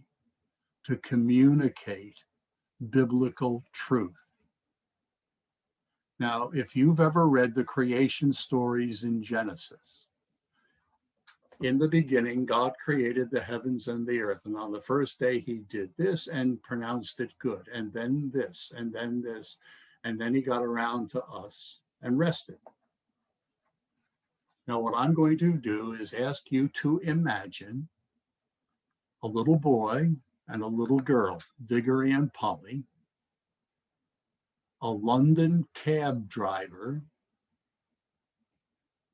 to communicate biblical truth. Now, if you've ever read the creation stories in Genesis, in the beginning, God created the heavens and the earth. And on the first day, he did this and pronounced it good. And then this, and then this. And then he got around to us and rested. Now, what I'm going to do is ask you to imagine a little boy and a little girl, Diggory and Polly, a London cab driver,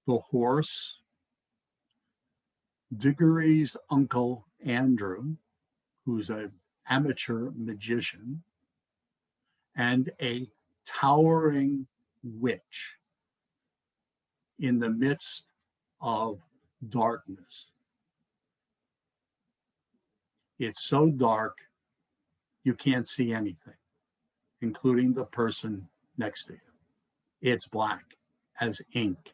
the horse, Diggory's uncle Andrew, who's an amateur magician, and a towering witch in the midst of darkness. It's so dark, you can't see anything, including the person next to you. It's black as ink.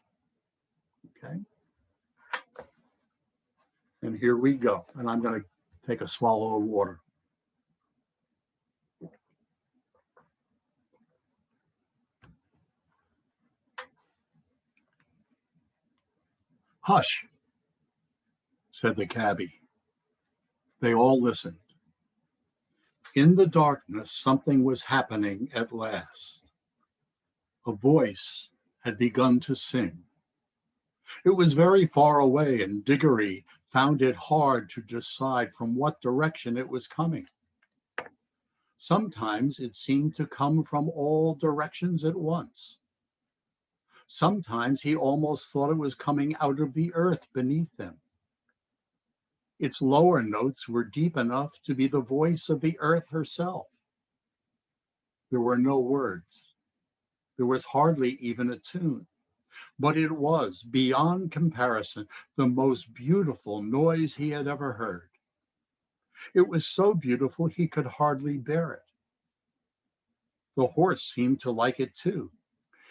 Okay? And here we go. And I'm going to take a swallow of water. Hush, said the cabbie. They all listened. In the darkness, something was happening at last. A voice had begun to sing. It was very far away, and Diggory found it hard to decide from what direction it was coming. Sometimes it seemed to come from all directions at once. Sometimes he almost thought it was coming out of the earth beneath them. Its lower notes were deep enough to be the voice of the earth herself. There were no words. There was hardly even a tune. But it was, beyond comparison, the most beautiful noise he had ever heard. It was so beautiful he could hardly bear it. The horse seemed to like it too.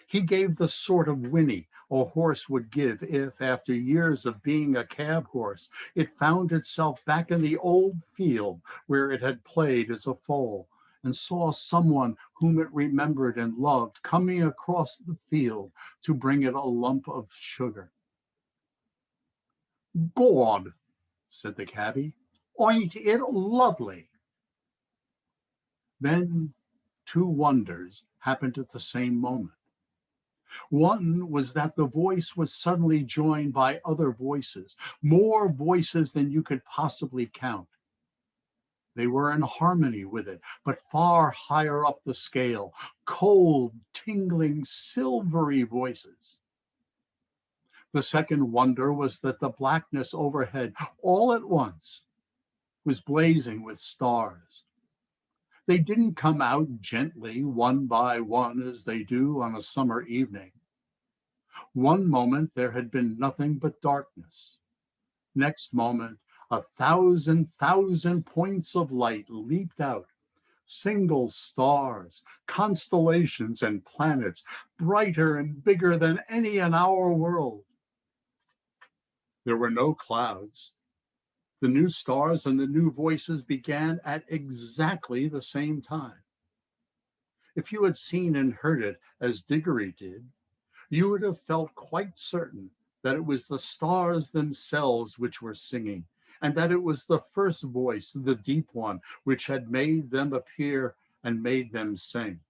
He gave the sort of whinny a horse would give if, after years of being a cab horse, it found itself back in the old field where it had played as a foal and saw someone whom it remembered and loved coming across the field to bring it a lump of sugar. "God," said the cabbie, "ain't it lovely?" Then two wonders happened at the same moment. One was that the voice was suddenly joined by other voices, more voices than you could possibly count. They were in harmony with it, but far higher up the scale, cold, tingling, silvery voices. The second wonder was that the blackness overhead, all at once, was blazing with stars. They didn't come out gently, one by one, as they do on a summer evening. One moment there had been nothing but darkness. Next moment, 1,000 points of light leaped out. Single stars, constellations, and planets, brighter and bigger than any in our world. There were no clouds. The new stars and the new voices began at exactly the same time. If you had seen and heard it as Diggory did, you would have felt quite certain that it was the stars themselves which were singing, and that it was the first voice, the deep one, which had made them appear and made them sing.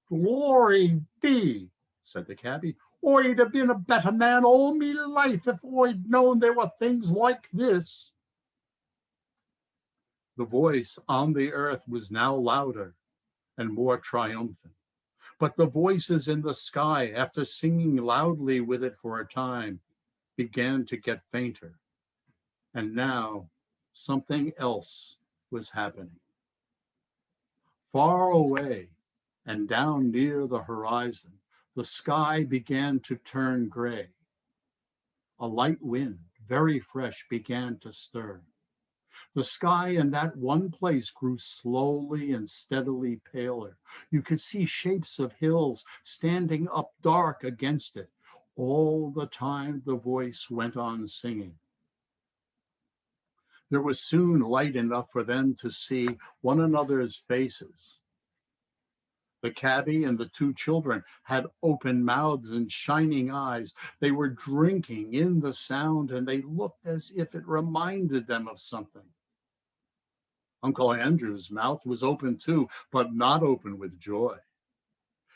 "Glory be," said the cabbie. "I'd have been a better man all me life if I'd known there were things like this." The voice on the earth was now louder and more triumphant. But the voices in the sky, after singing loudly with it for a time, began to get fainter. And now something else was happening. Far away and down near the horizon, the sky began to turn gray. A light wind, very fresh, began to stir. The sky in that one place grew slowly and steadily paler. You could see shapes of hills standing up dark against it. All the time the voice went on singing. There was soon light enough for them to see one another's faces. The cabbie and the two children had open mouths and shining eyes. They were drinking in the sound, and they looked as if it reminded them of something. Uncle Andrew's mouth was open too, but not open with joy.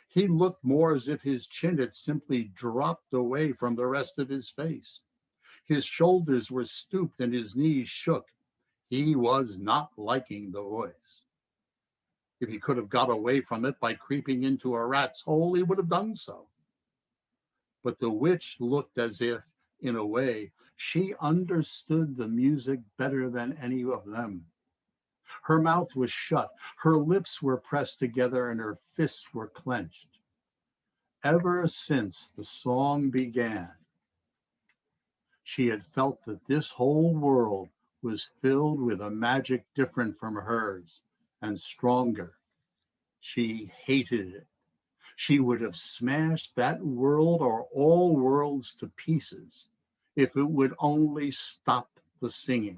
He looked more as if his chin had simply dropped away from the rest of his face. His shoulders were stooped and his knees shook. He was not liking the voice. If he could have got away from it by creeping into a rat's hole, he would have done so. But the witch looked as if, in a way, she understood the music better than any of them. Her mouth was shut, her lips were pressed together, and her fists were clenched. Ever since the song began, she had felt that this whole world was filled with a magic different from hers and stronger. She hated it. She would have smashed that world or all worlds to pieces if it would only stop the singing.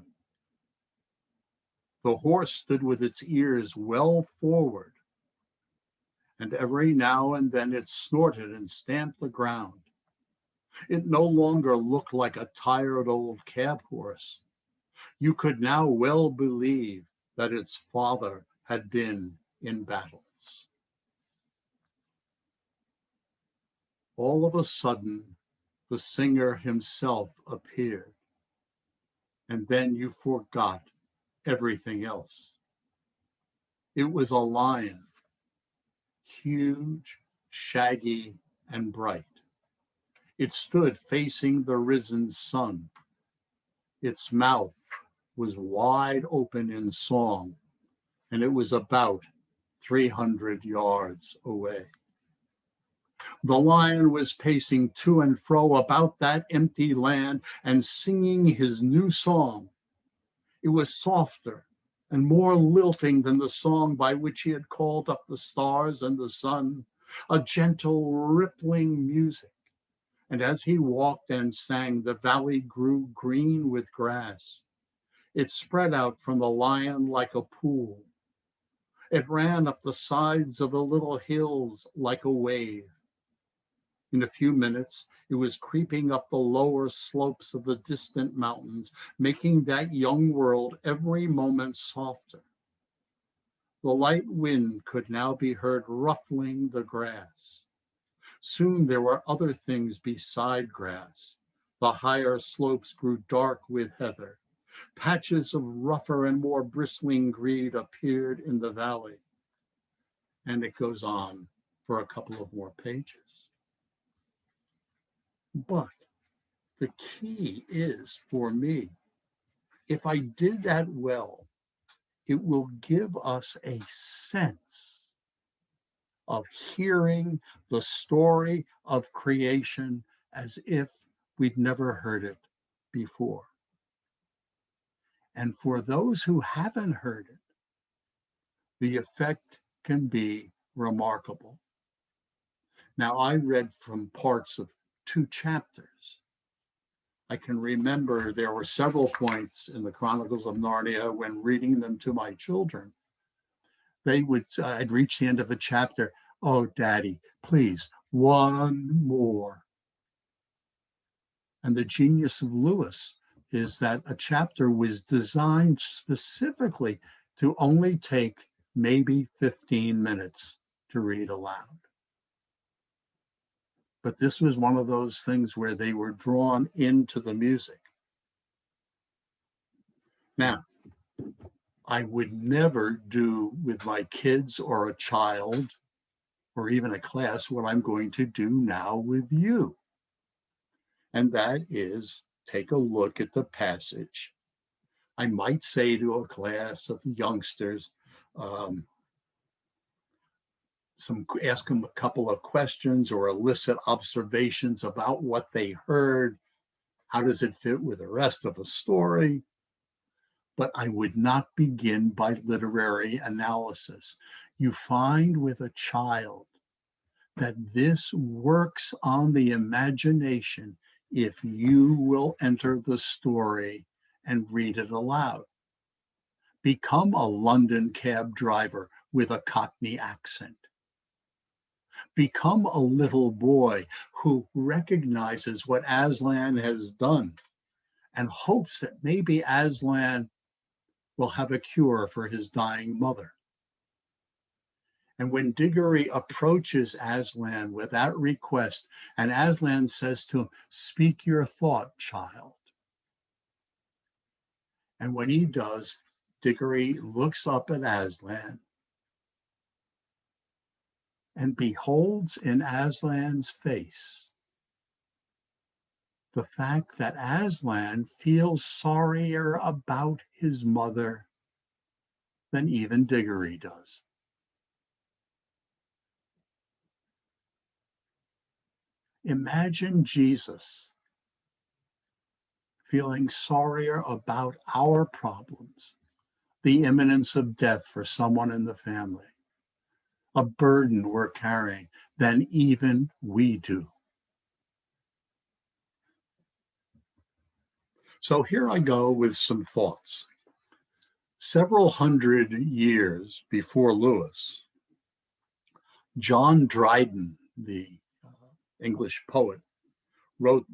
The horse stood with its ears well forward, and every now and then it snorted and stamped the ground. It no longer looked like a tired old cab horse. You could now well believe that its father had been in battles. All of a sudden, the singer himself appeared, and then you forgot everything else. It was a lion, huge, shaggy, and bright. It stood facing the risen sun. Its mouth was wide open in song, and it was about 300 yards away. The lion was pacing to and fro about that empty land and singing his new song. It was softer and more lilting than the song by which he had called up the stars and the sun, a gentle, rippling music. And as he walked and sang, the valley grew green with grass. It spread out from the lion like a pool. It ran up the sides of the little hills like a wave. In a few minutes, it was creeping up the lower slopes of the distant mountains, making that young world every moment softer. The light wind could now be heard ruffling the grass. Soon there were other things beside grass. The higher slopes grew dark with heather. Patches of rougher and more bristling green appeared in the valley. And it goes on for a couple of more pages. But the key is, for me, if I did that well, it will give us a sense of hearing the story of creation as if we'd never heard it before. And for those who haven't heard it, the effect can be remarkable. Now, I read from parts of 2 chapters. I can remember there were several points in the Chronicles of Narnia when reading them to my children. I'd reach the end of a chapter. Oh, Daddy, please, one more. And the genius of Lewis is that a chapter was designed specifically to only take maybe 15 minutes to read aloud. But this was one of those things where they were drawn into the music. Now, I would never do with my kids or a child or even a class what I'm going to do now with you. And that is take a look at the passage. I might say to a class of youngsters, ask them a couple of questions or elicit observations about what they heard. How does it fit with the rest of the story? but I would not begin by literary analysis. You find with a child that this works on the imagination if you will enter the story and read it aloud. Become a London cab driver with a Cockney accent. Become a little boy who recognizes what Aslan has done and hopes that maybe Aslan will have a cure for his dying mother. And when Diggory approaches Aslan with that request, and Aslan says to him, "Speak your thought, child." And when he does, Diggory looks up at Aslan and beholds in Aslan's face the fact that Aslan feels sorrier about his mother than even Diggory does. Imagine Jesus feeling sorrier about our problems, the imminence of death for someone in the family, a burden we're carrying, than even we do. So here I go with some thoughts. Several hundred years before Lewis, John Dryden, the English poet, wrote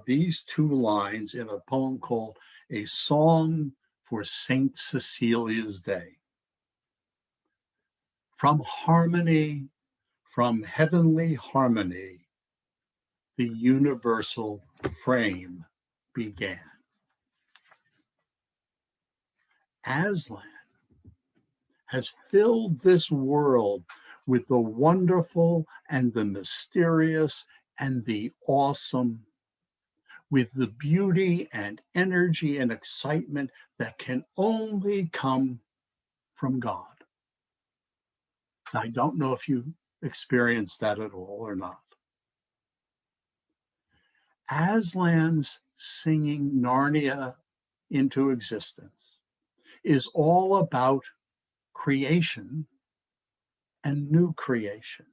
these two lines in a poem called A Song for Saint Cecilia's Day. From harmony, from heavenly harmony, the universal frame began. Aslan has filled this world with the wonderful and the mysterious and the awesome, with the beauty and energy and excitement that can only come from God. I don't know if you experienced that at all or not. Aslan's singing Narnia into existence is all about creation and new creation.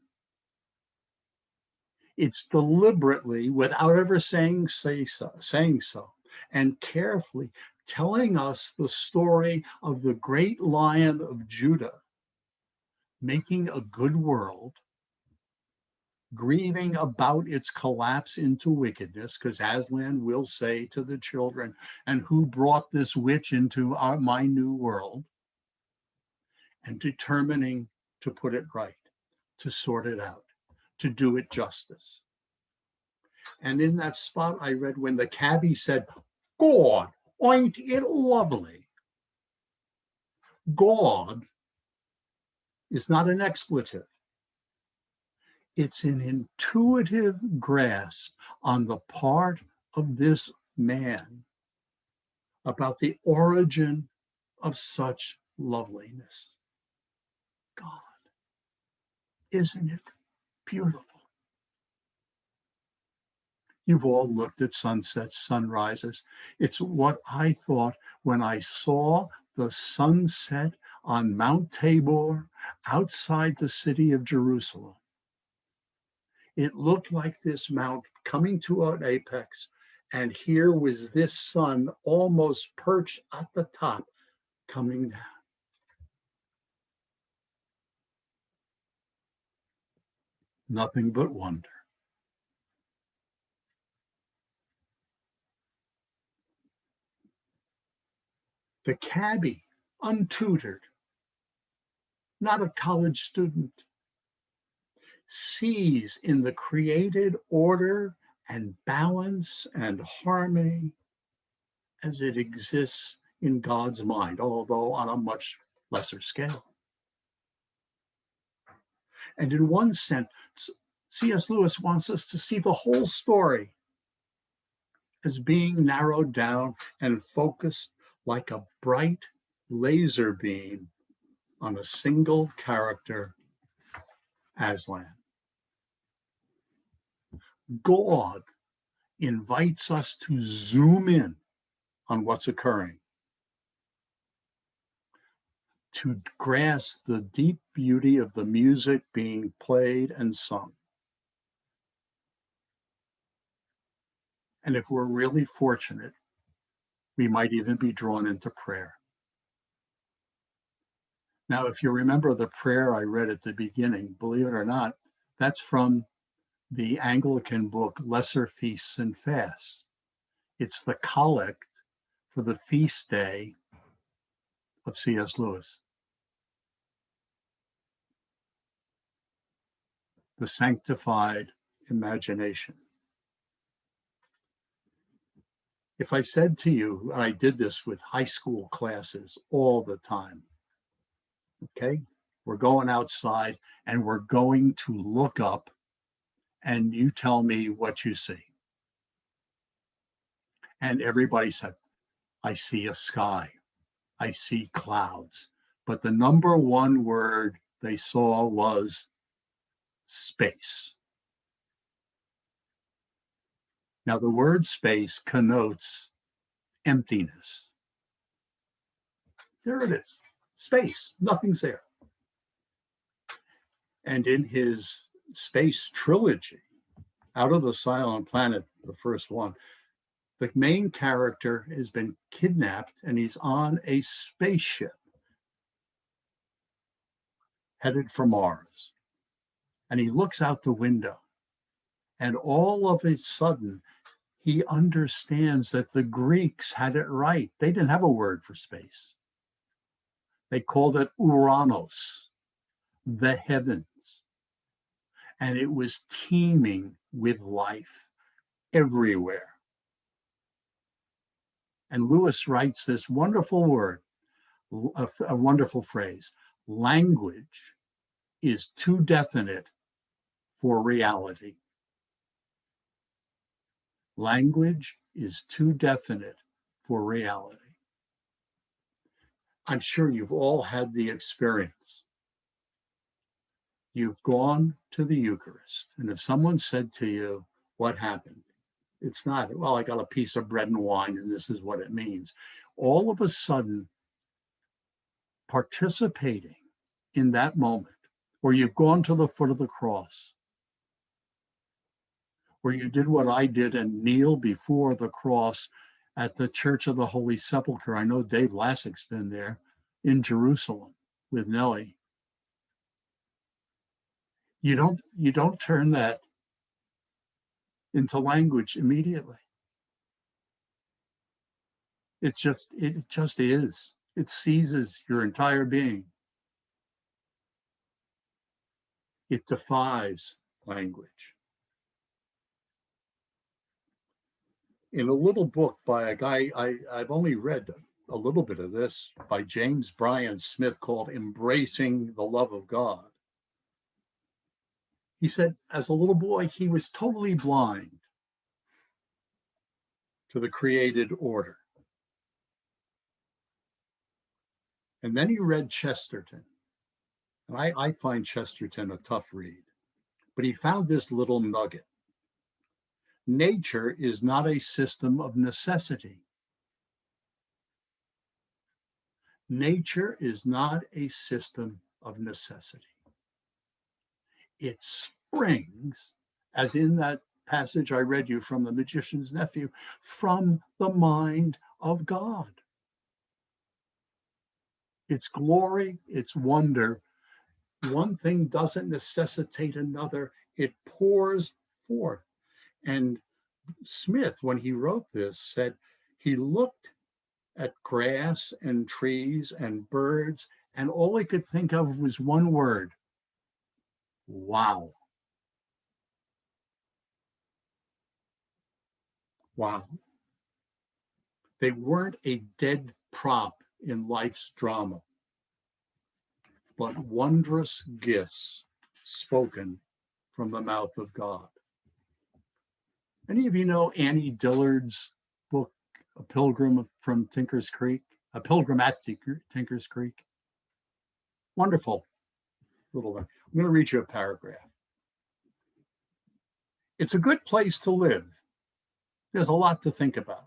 It's deliberately, without ever saying so, and carefully telling us the story of the great Lion of Judah, making a good world, grieving about its collapse into wickedness, because Aslan will say to the children, "And who brought this witch into my new world?" And determining to put it right, to sort it out, to do it justice. And in that spot I read when the cabbie said, "God, ain't it lovely?" God is not an expletive. It's an intuitive grasp on the part of this man about the origin of such loveliness. God, isn't it beautiful? You've all looked at sunsets, sunrises. It's what I thought when I saw the sunset on Mount Tabor outside the city of Jerusalem. It looked like this mount coming to an apex, and here was this sun almost perched at the top, coming down. Nothing but wonder. The cabbie, untutored, not a college student, sees in the created order and balance and harmony as it exists in God's mind, although on a much lesser scale. And in one sense, C.S. Lewis wants us to see the whole story as being narrowed down and focused like a bright laser beam on a single character, Aslan. God invites us to zoom in on what's occurring to grasp the deep beauty of the music being played and sung. And if we're really fortunate, we might even be drawn into prayer. Now, if you remember the prayer I read at the beginning, believe it or not, that's from the Anglican book, Lesser Feasts and Fasts. It's the collect for the feast day of C.S. Lewis, the Sanctified Imagination. If I said to you, and I did this with high school classes all the time, okay, we're going outside and we're going to look up and you tell me what you see. And everybody said, I see a sky, I see clouds. But the number one word they saw was space. Now, the word space connotes emptiness. There it is, space, nothing's there. And in his space trilogy, Out of the Silent Planet, the first one, the main character has been kidnapped and he's on a spaceship headed for Mars. And he looks out the window and all of a sudden he understands that the Greeks had it right. They didn't have a word for space. They called it Uranos, the heavens. And it was teeming with life everywhere. And Lewis writes this wonderful word, a wonderful phrase: language is too definite for reality. Language is too definite for reality. I'm sure you've all had the experience. You've gone to the Eucharist, and if someone said to you, what happened? It's not, well, I got a piece of bread and wine, and this is what it means. All of a sudden, participating in that moment, or you've gone to the foot of the cross, or you did what I did and kneel before the cross at the Church of the Holy Sepulchre. I know Dave Lassek's been there in Jerusalem with Nellie. You don't turn that into language immediately. It just is. It seizes your entire being. It defies language. In a little book by a guy, I've only read a little bit of this, by James Bryan Smith, called Embracing the Love of God. He said, as a little boy, he was totally blind to the created order. And then he read Chesterton. And I find Chesterton a tough read. But he found this little nugget. Nature is not a system of necessity. Nature is not a system of necessity. It springs, as in that passage I read you from The Magician's Nephew, from the mind of God. Its glory, its wonder, one thing doesn't necessitate another. It pours forth. And Smith, when he wrote this, said he looked at grass and trees and birds, and all he could think of was one word: wow. Wow. They weren't a dead prop in life's drama, but wondrous gifts spoken from the mouth of God. Any of you know Annie Dillard's book, A Pilgrim from Tinker's Creek? A Pilgrim at Tinker's Creek? Wonderful little one. I'm going to read you a paragraph. It's a good place to live. There's a lot to think about.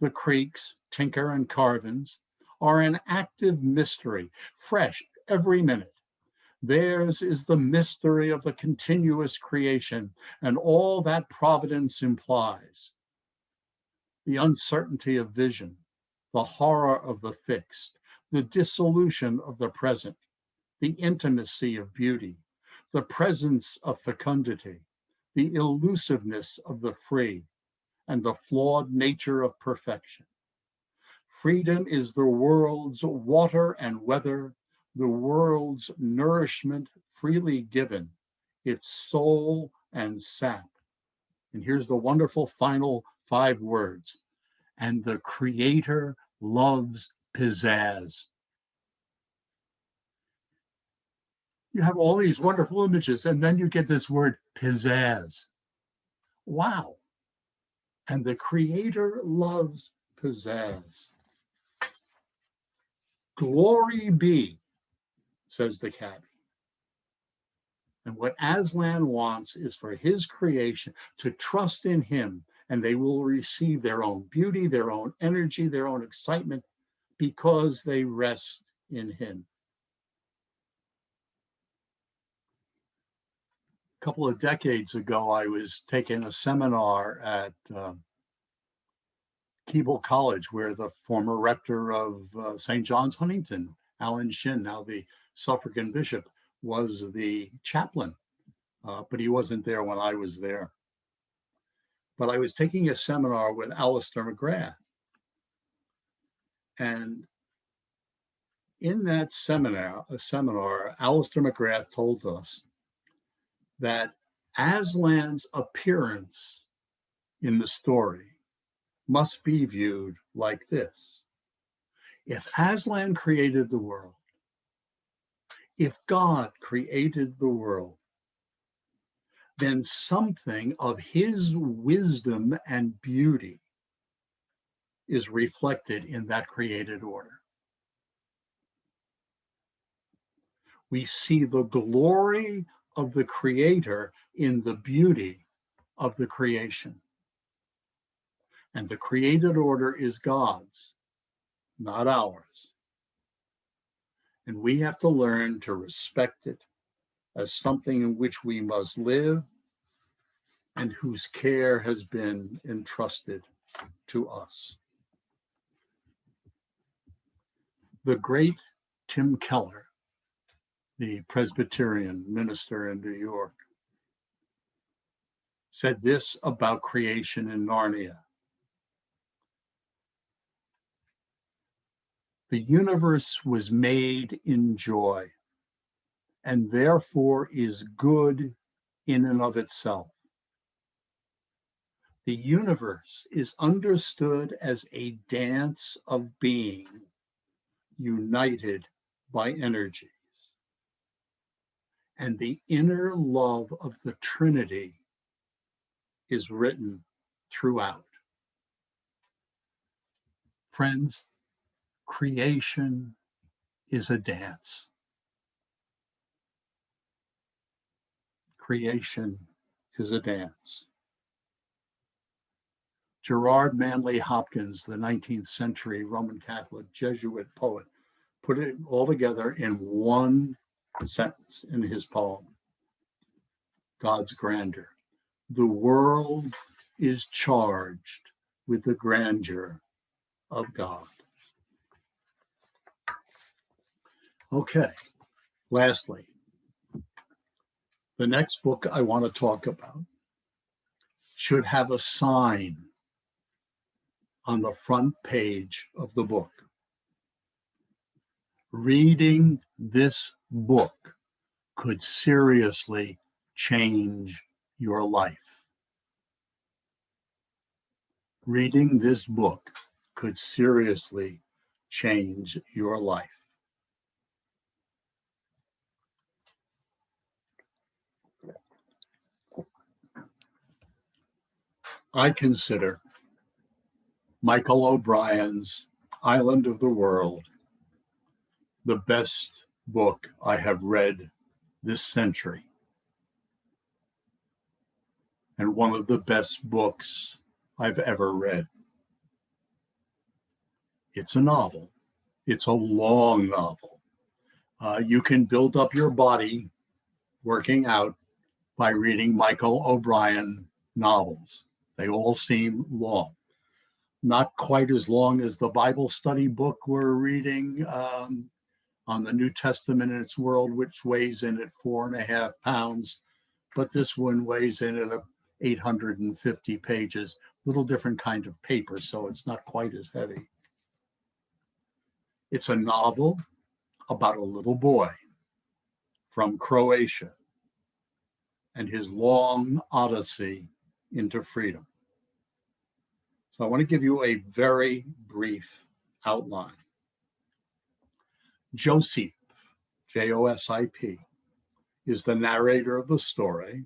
The creeks, Tinker and Carvin's, are an active mystery, fresh every minute. Theirs is the mystery of the continuous creation and all that providence implies. The uncertainty of vision, the horror of the fixed, the dissolution of the present, the intimacy of beauty, the presence of fecundity, the elusiveness of the free, and the flawed nature of perfection. Freedom is the world's water and weather, the world's nourishment freely given, its soul and sap. And here's the wonderful final 5 words. And the Creator loves pizzazz. You have all these wonderful images, and then you get this word pizzazz. Wow. And the Creator loves pizzazz. Glory be, says the cabbie. And what Aslan wants is for his creation to trust in him, and they will receive their own beauty, their own energy, their own excitement, because they rest in him. A couple of decades ago, I was taking a seminar at Keble College, where the former rector of St. John's Huntington, Alan Shin, now the suffragan bishop, was the chaplain, but he wasn't there when I was there. But I was taking a seminar with Alistair McGrath. And in that seminar, Alistair McGrath told us that Aslan's appearance in the story must be viewed like this. If Aslan created the world, if God created the world, then something of his wisdom and beauty is reflected in that created order. We see the glory of the Creator in the beauty of the creation. And the created order is God's, not ours. And we have to learn to respect it as something in which we must live and whose care has been entrusted to us. The great Tim Keller, the Presbyterian minister in New York, said this about creation in Narnia. The universe was made in joy, and therefore is good in and of itself. The universe is understood as a dance of being united by energies. And the inner love of the Trinity is written throughout. Friends, creation is a dance. Creation is a dance. Gerard Manley Hopkins, the 19th century Roman Catholic Jesuit poet, put it all together in one sentence in his poem, God's grandeur. The world is charged with the grandeur of God. Okay, lastly, the next book I want to talk about should have a sign on the front page of the book. Reading this book could seriously change your life. Reading this book could seriously change your life. I consider Michael O'Brien's Island of the World the best book I have read this century, and one of the best books I've ever read. It's a novel, It's a long novel. You can build up your body working out by reading Michael O'Brien novels. They all seem long. Not quite as long as the Bible study book we're reading on the New Testament in its world, which weighs in at 4.5 pounds. But this one weighs in at 850 pages, little different kind of paper, so it's not quite as heavy. It's a novel about a little boy from Croatia and his long odyssey into freedom. So I want to give you a very brief outline. Josip, Josip, is the narrator of the story.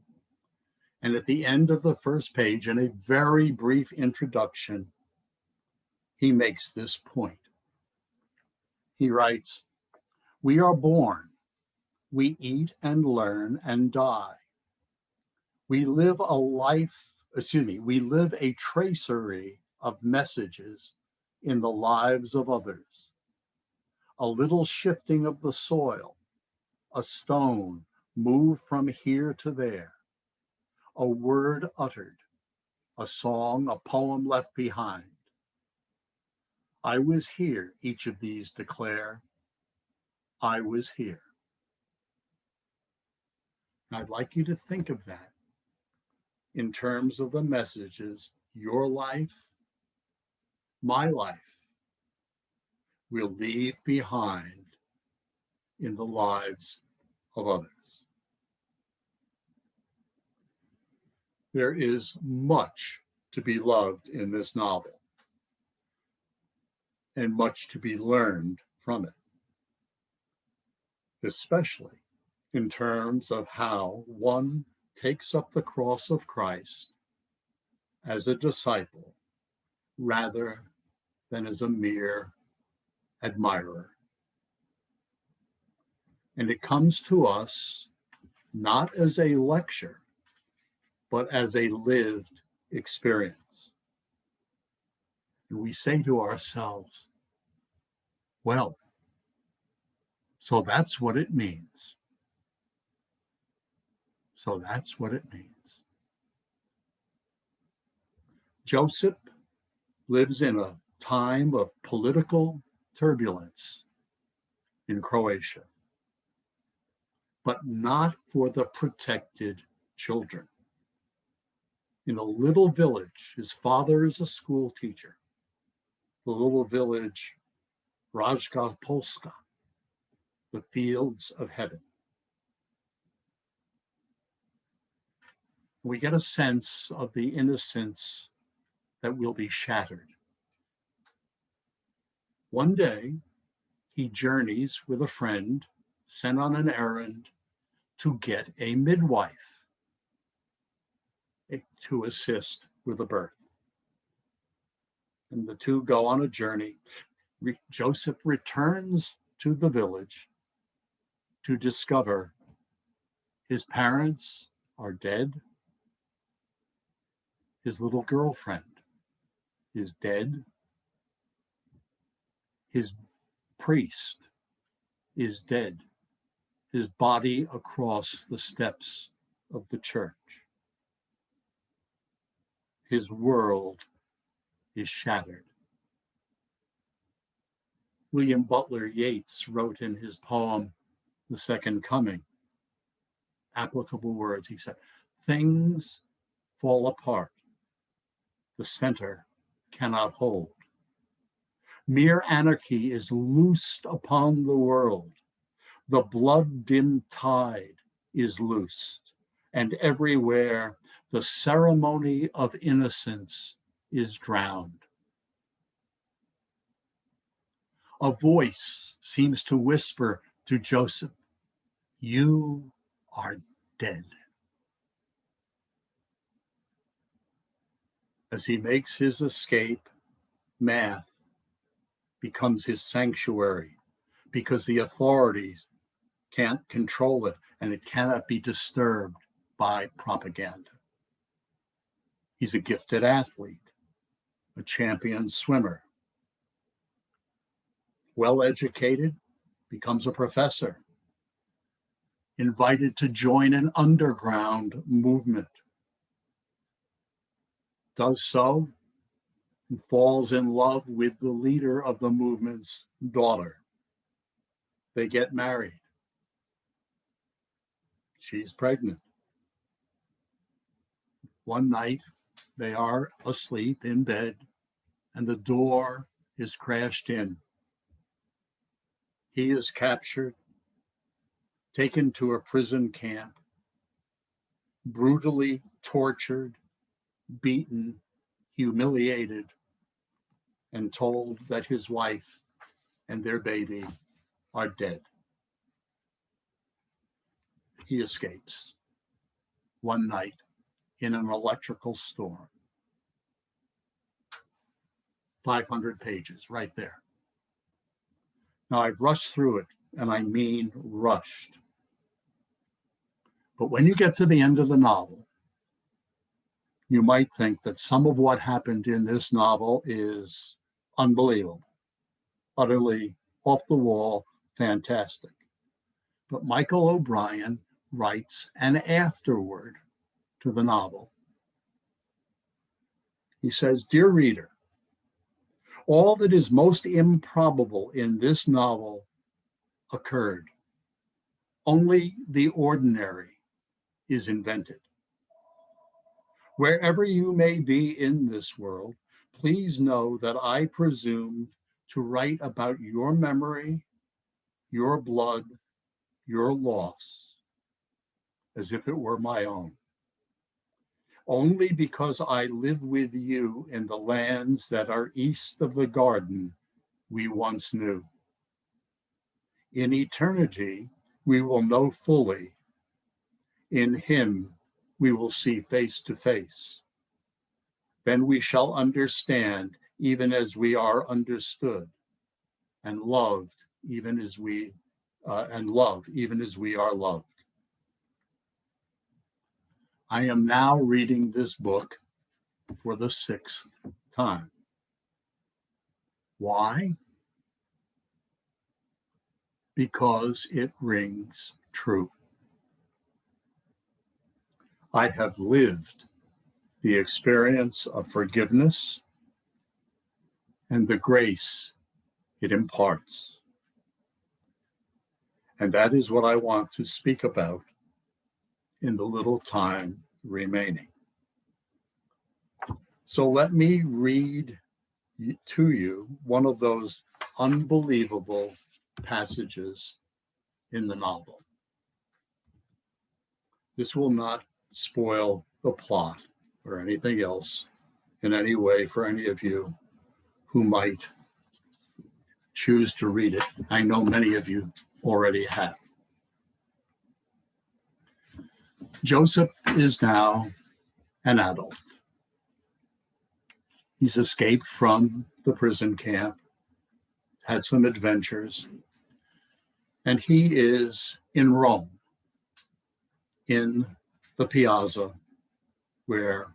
And at the end of the first page, in a very brief introduction, he makes this point. He writes, "We are born, we eat and learn and die. We live a tracery of messages in the lives of others. A little shifting of the soil, a stone moved from here to there, a word uttered, a song, a poem left behind. I was here," each of these declare. I was here. And I'd like you to think of that in terms of the messages your life, my life, will leave behind in the lives of others. There is much to be loved in this novel and much to be learned from it, especially in terms of how one takes up the cross of Christ as a disciple rather than as a mere admirer. And it comes to us not as a lecture, but as a lived experience. And we say to ourselves, well, so that's what it means. So that's what it means. Josip lives in a time of political turbulence in Croatia, but not for the protected children. In a little village, his father is a school teacher, the little village Rajka Polska, the fields of heaven. We get a sense of the innocence that will be shattered. One day, he journeys with a friend sent on an errand to get a midwife to assist with the birth. And the two go on a journey. Joseph returns to the village to discover his parents are dead. His little girlfriend is dead. His priest is dead. His body across the steps of the church. His world is shattered. William Butler Yeats wrote in his poem, The Second Coming, applicable words. He said, "Things fall apart. The center cannot hold. Mere anarchy is loosed upon the world. The blood-dimmed tide is loosed, and everywhere the ceremony of innocence is drowned. A voice seems to whisper to Joseph, you are dead." As he makes his escape, math becomes his sanctuary because the authorities can't control it and it cannot be disturbed by propaganda. He's a gifted athlete, a champion swimmer. well-educated, becomes a professor, invited to join an underground movement, does so, and falls in love with the leader of the movement's daughter. They get married. She's pregnant. One night, they are asleep in bed, and the door is crashed in. He is captured, taken to a prison camp, brutally tortured, beaten, humiliated, and told that his wife and their baby are dead. He escapes one night in an electrical storm. 500 pages right there. Now, I've rushed through it, and I mean rushed. But when you get to the end of the novel, you might think that some of what happened in this novel is unbelievable, utterly off the wall, fantastic. But Michael O'Brien writes an afterword to the novel. He says, "Dear reader, all that is most improbable in this novel occurred. Only the ordinary is invented. Wherever you may be in this world, please know that I presume to write about your memory, your blood, your loss, as if it were my own. Only because I live with you in the lands that are east of the garden we once knew. In eternity, we will know fully. In him, we will see face to face. Then we shall understand even as we are understood, and loved even as we love even as we are loved." I am now reading this book for the 6th time. Why? Because it rings true. I have lived the experience of forgiveness and the grace it imparts. And that is what I want to speak about in the little time remaining. So let me read to you one of those unbelievable passages in the novel. This will not spoil the plot or anything else in any way for any of you who might choose to read it. I know many of you already have. Joseph is now an adult. He's escaped from the prison camp, had some adventures, and he is in Rome, in the piazza where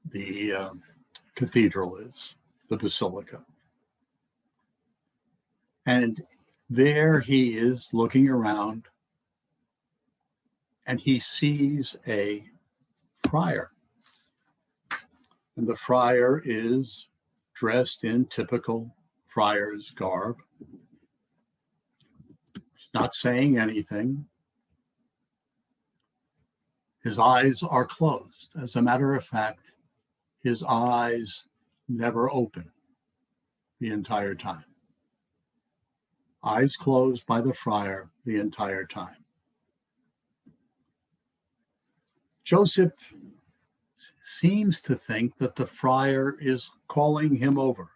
the cathedral is, the basilica. And there he is looking around, and he sees a friar. And the friar is dressed in typical friar's garb. He's not saying anything. His eyes are closed. As a matter of fact, his eyes never open the entire time. Eyes closed by the friar the entire time. Joseph seems to think that the friar is calling him over.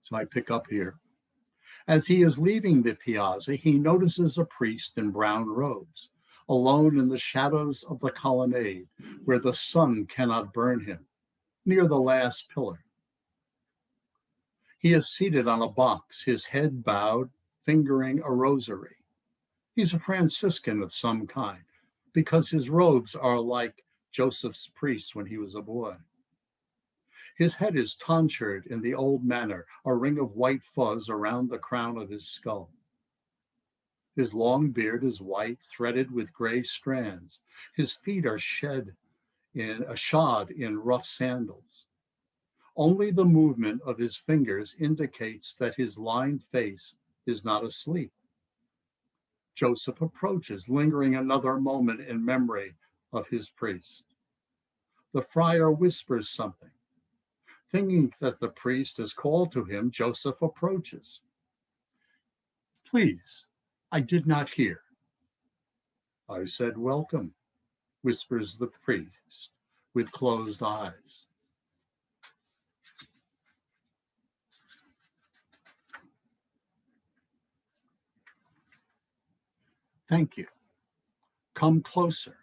So I pick up here. As he is leaving the piazza, he notices a priest in brown robes, alone in the shadows of the colonnade, where the sun cannot burn him, near the last pillar. He is seated on a box, his head bowed, fingering a rosary. He's a Franciscan of some kind, because his robes are like Joseph's priests when he was a boy. His head is tonsured in the old manner, a ring of white fuzz around the crown of his skull. His long beard is white, threaded with gray strands. His feet are shod in rough sandals. Only the movement of his fingers indicates that his lined face is not asleep. Joseph approaches, lingering another moment in memory of his priest. The friar whispers something. Thinking that the priest has called to him, Joseph approaches. Please, I did not hear. I said, welcome, whispers the priest with closed eyes. Thank you. Come closer.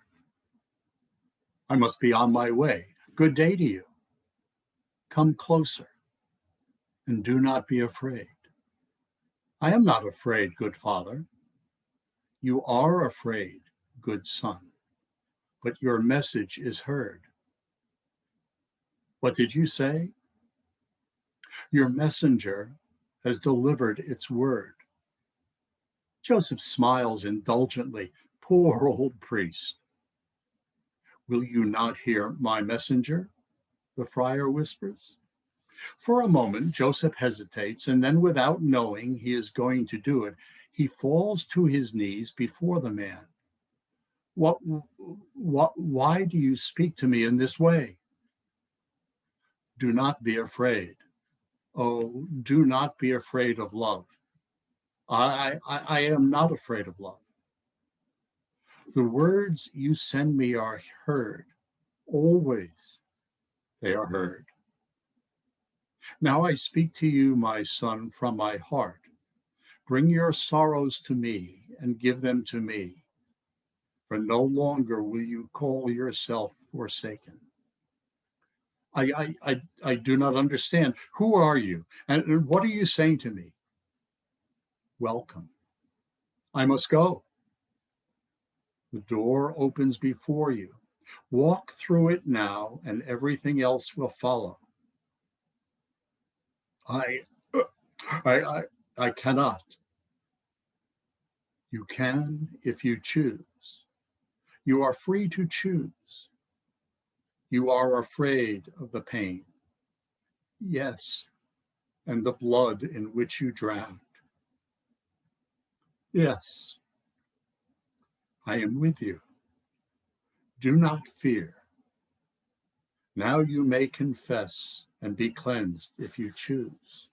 I must be on my way. Good day to you. Come closer, and do not be afraid. I am not afraid, good father. You are afraid, good son, but your message is heard. What did you say? Your messenger has delivered its word. Joseph smiles indulgently. Poor old priest. Will you not hear my messenger? The friar whispers. For a moment, Joseph hesitates, and then, without knowing he is going to do it, he falls to his knees before the man. Why do you speak to me in this way? Do not be afraid. Oh, do not be afraid of love. I am not afraid of love. The words you send me are heard. Always they are heard. Now I speak to you, my son, from my heart. Bring your sorrows to me and give them to me, for no longer will you call yourself forsaken. I do not understand. Who are you? And what are you saying to me? Welcome. I must go. The door opens before you. Walk through it now, and everything else will follow. I cannot. You can if you choose. You are free to choose. You are afraid of the pain. Yes, and the blood in which you drowned. Yes, I am with you. Do not fear. Now you may confess and be cleansed if you choose.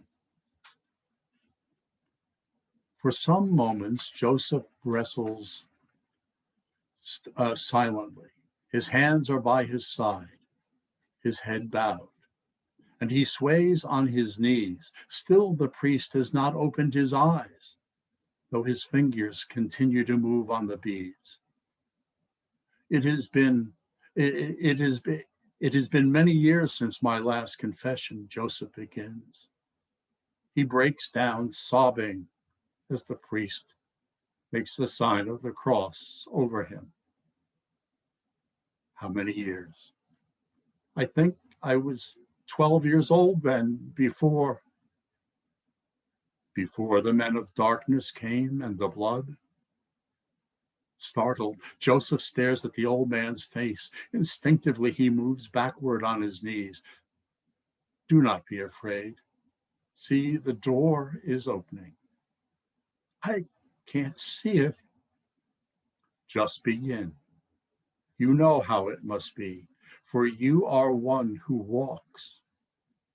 For some moments, Joseph wrestles silently. His hands are by his side, his head bowed, and he sways on his knees. Still, the priest has not opened his eyes, though his fingers continue to move on the beads. It has been many years since my last confession, Joseph begins. He breaks down, sobbing, as the priest makes the sign of the cross over him. How many years? I think I was 12 years old then, before the men of darkness came and the blood. Startled, Joseph stares at the old man's face. Instinctively, he moves backward on his knees. Do not be afraid. See, the door is opening. I can't see it. Just begin. You know how it must be, for you are one who walks.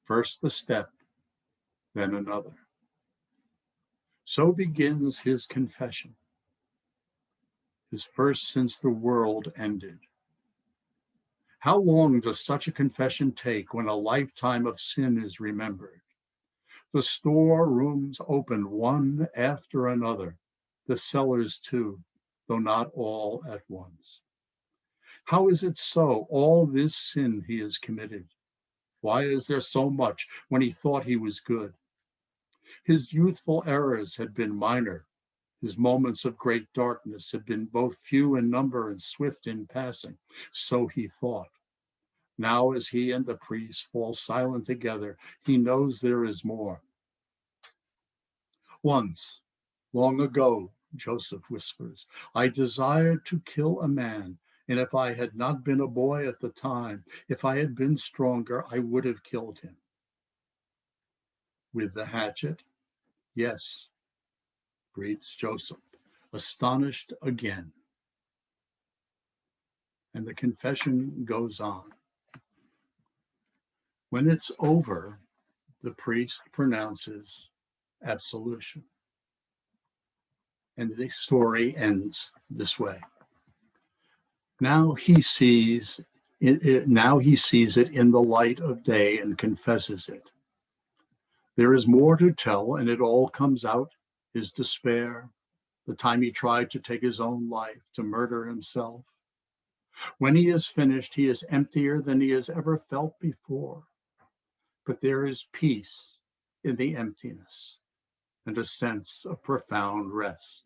First the step, then another. So begins his confession, his first since the world ended. How long does such a confession take when a lifetime of sin is remembered? The storerooms open one after another, the cellars too, though not all at once. How is it so, all this sin he has committed? Why is there so much when he thought he was good? His youthful errors had been minor. His moments of great darkness had been both few in number and swift in passing. So he thought. Now, as he and the priest fall silent together, he knows there is more. Once, long ago, Joseph whispers, I desired to kill a man, and if I had not been a boy at the time, if I had been stronger, I would have killed him. With the hatchet? Yes, breathes Joseph, astonished again. And the confession goes on. When it's over, the priest pronounces absolution. And the story ends this way. Now he sees it, now he sees it in the light of day and confesses it. There is more to tell, and it all comes out: his despair, the time he tried to take his own life, to murder himself. When he is finished, he is emptier than he has ever felt before. But there is peace in the emptiness and a sense of profound rest.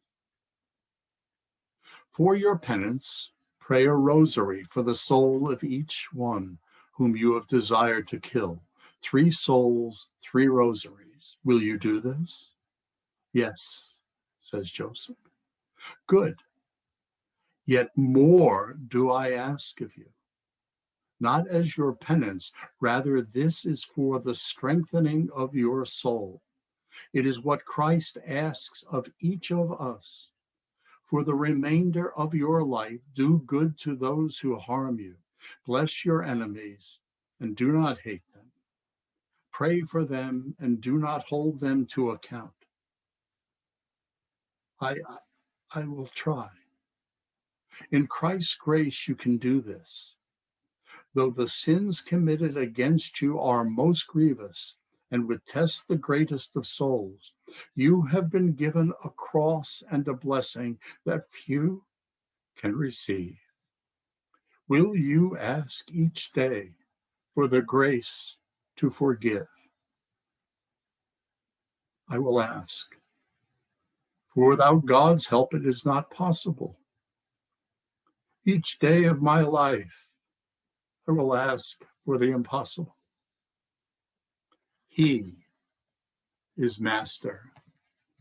For your penance, pray a rosary for the soul of each one whom you have desired to kill. 3 souls, 3 rosaries. Will you do this? Yes, says Joseph. Good. Yet more do I ask of you. Not as your penance, rather this is for the strengthening of your soul. It is what Christ asks of each of us. For the remainder of your life, do good to those who harm you. Bless your enemies and do not hate them. Pray for them and do not hold them to account. I will try. In Christ's grace, you can do this. Though the sins committed against you are most grievous and would test the greatest of souls, you have been given a cross and a blessing that few can receive. Will you ask each day for the grace to forgive? I will ask. For without God's help, it is not possible. Each day of my life, I will ask for the impossible. He is master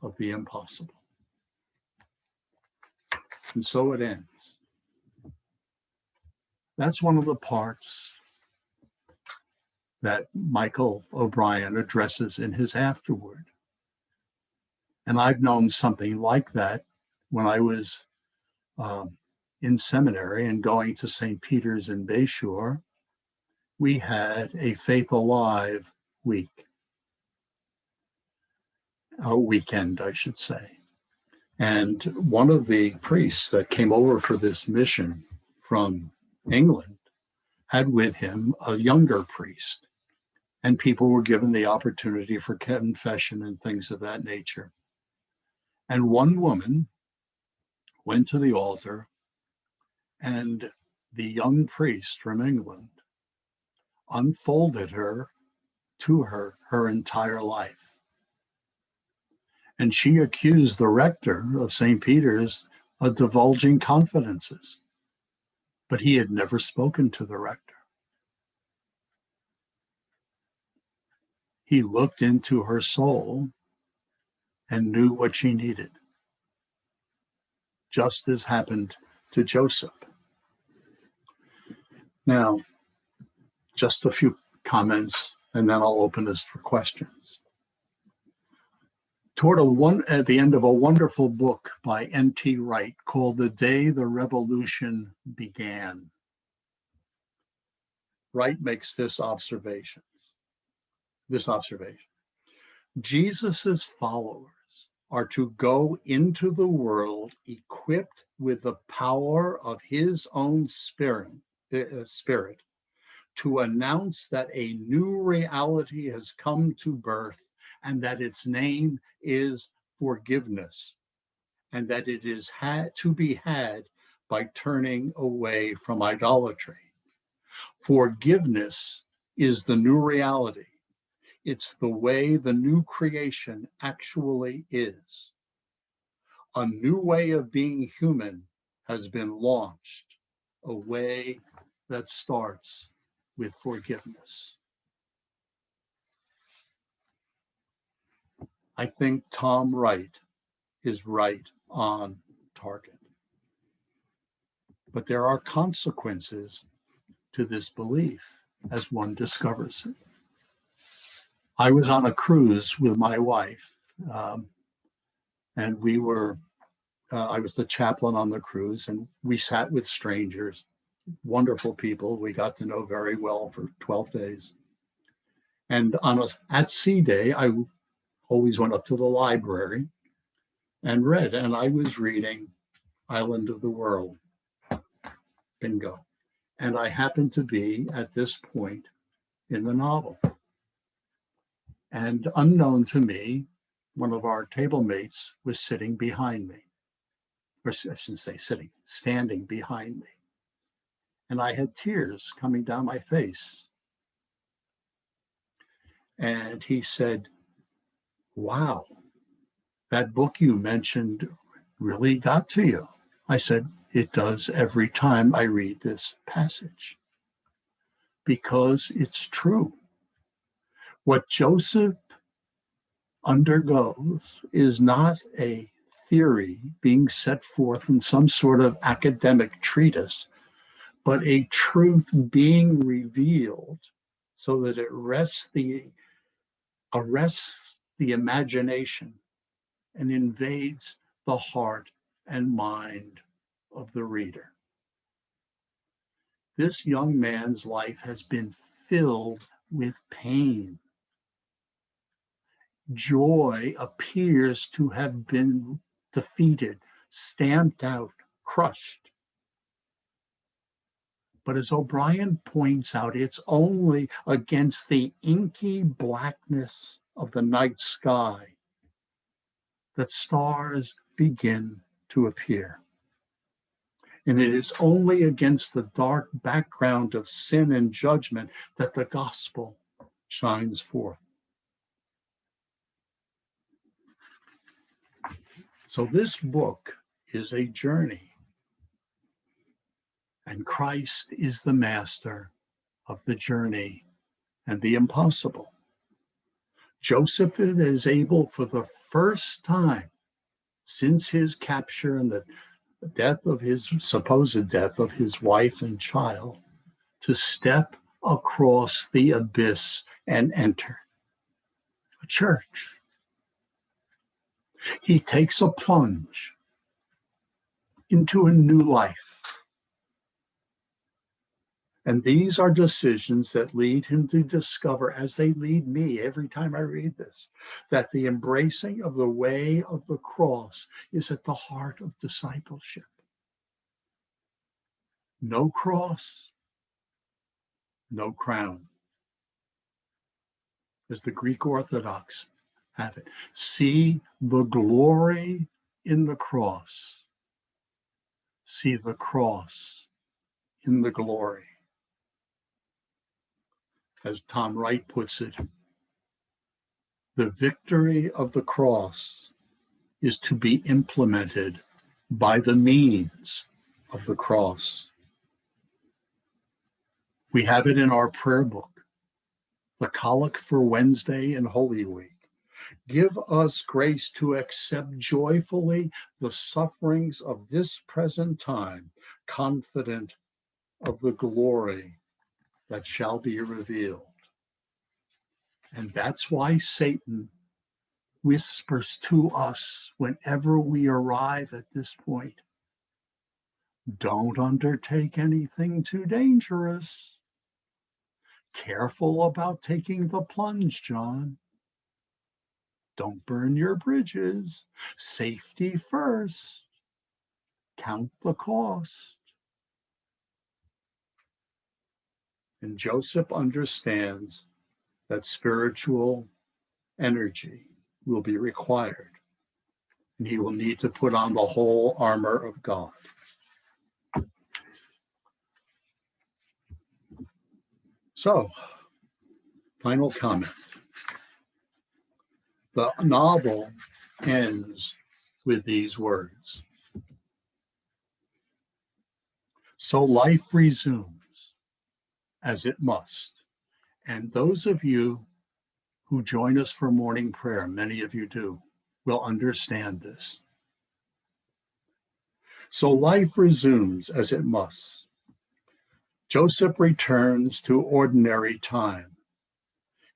of the impossible. And so it ends. That's one of the parts that Michael O'Brien addresses in his afterword. And I've known something like that when I was in seminary and going to St. Peter's in Bayshore. We had a Faith Alive week, a weekend, I should say. And one of the priests that came over for this mission from England had with him a younger priest, and people were given the opportunity for confession and things of that nature. And one woman went to the altar, and the young priest from England unfolded her entire life. And she accused the rector of St. Peter's of divulging confidences, but he had never spoken to the rector. He looked into her soul and knew what she needed, just as happened to Joseph. Now, just a few comments, and then I'll open this for questions. At the end of a wonderful book by N.T. Wright called The Day the Revolution Began, Wright makes this observation. Jesus's followers are to go into the world equipped with the power of his own spirit to announce that a new reality has come to birth, and that its name is forgiveness, and that it is to be had by turning away from idolatry. Forgiveness is the new reality. It's the way the new creation actually is. A new way of being human has been launched, a way that starts with forgiveness. I think Tom Wright is right on target. But there are consequences to this belief as one discovers it. I was on a cruise with my wife, and I was the chaplain on the cruise, and we sat with strangers, wonderful people we got to know very well for 12 days. And at sea day, I always went up to the library and read, and I was reading Island of the World. Bingo. And I happened to be at this point in the novel. And unknown to me, one of our table mates was sitting behind me. Or I shouldn't say sitting, standing behind me. And I had tears coming down my face. And he said, "Wow, that book you mentioned really got to you." I said, "It does every time I read this passage, because it's true. What Joseph undergoes is not a theory being set forth in some sort of academic treatise, but a truth being revealed so that it arrests the imagination and invades the heart and mind of the reader. This young man's life has been filled with pain. Joy appears to have been defeated, stamped out, crushed. But as O'Brien points out, it's only against the inky blackness of the night sky that stars begin to appear. And it is only against the dark background of sin and judgment that the gospel shines forth. So this book is a journey, and Christ is the master of the journey and the impossible. Joseph is able, for the first time since his capture and the supposed death of his wife and child, to step across the abyss and enter a church. He takes a plunge into a new life. And these are decisions that lead him to discover, as they lead me every time I read this, that the embracing of the way of the cross is at the heart of discipleship. No cross, no crown. As the Greek Orthodox have it, see the glory in the cross. See the cross in the glory. As Tom Wright puts it, the victory of the cross is to be implemented by the means of the cross. We have it in our prayer book, the Collect for Wednesday and Holy Week. Give us grace to accept joyfully the sufferings of this present time, confident of the glory that shall be revealed. And that's why Satan whispers to us whenever we arrive at this point, don't undertake anything too dangerous. Careful about taking the plunge, John. Don't burn your bridges. Safety first. Count the cost. And Joseph understands that spiritual energy will be required, and he will need to put on the whole armor of God. So, final comment. The novel ends with these words. So life resumes. as it must. And those of you who join us for morning prayer, many of you do, will understand this. So life resumes as it must. Joseph returns to ordinary time.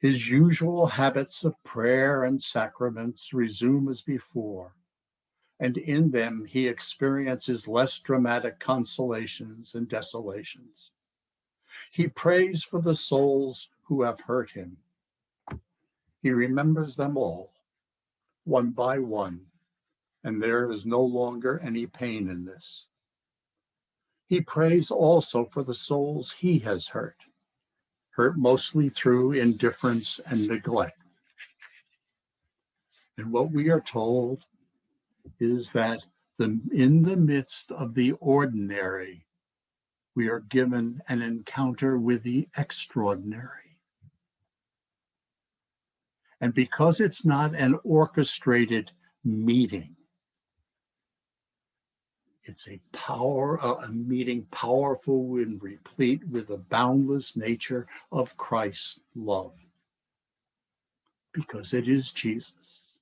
His usual habits of prayer and sacraments resume as before, and in them he experiences less dramatic consolations and desolations. He prays for the souls who have hurt him. He remembers them all, one by one, and there is no longer any pain in this. He prays also for the souls he has hurt mostly through indifference and neglect. And what we are told is that in the midst of the ordinary, we are given an encounter with the extraordinary. And because it's not an orchestrated meeting, it's a meeting powerful and replete with the boundless nature of Christ's love. Because it is Jesus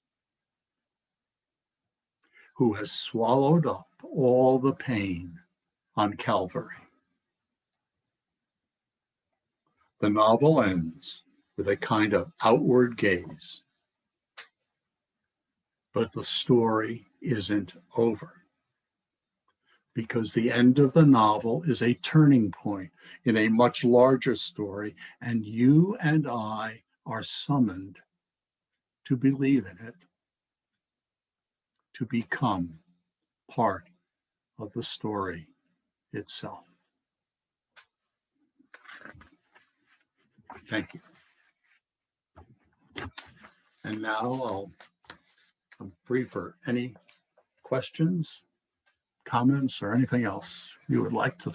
who has swallowed up all the pain on Calvary. The novel ends with a kind of outward gaze, but the story isn't over. Because the end of the novel is a turning point in a much larger story, and you and I are summoned to believe in it, to become part of the story itself. Thank you. And now I'm free for any questions, comments, or anything else you would like to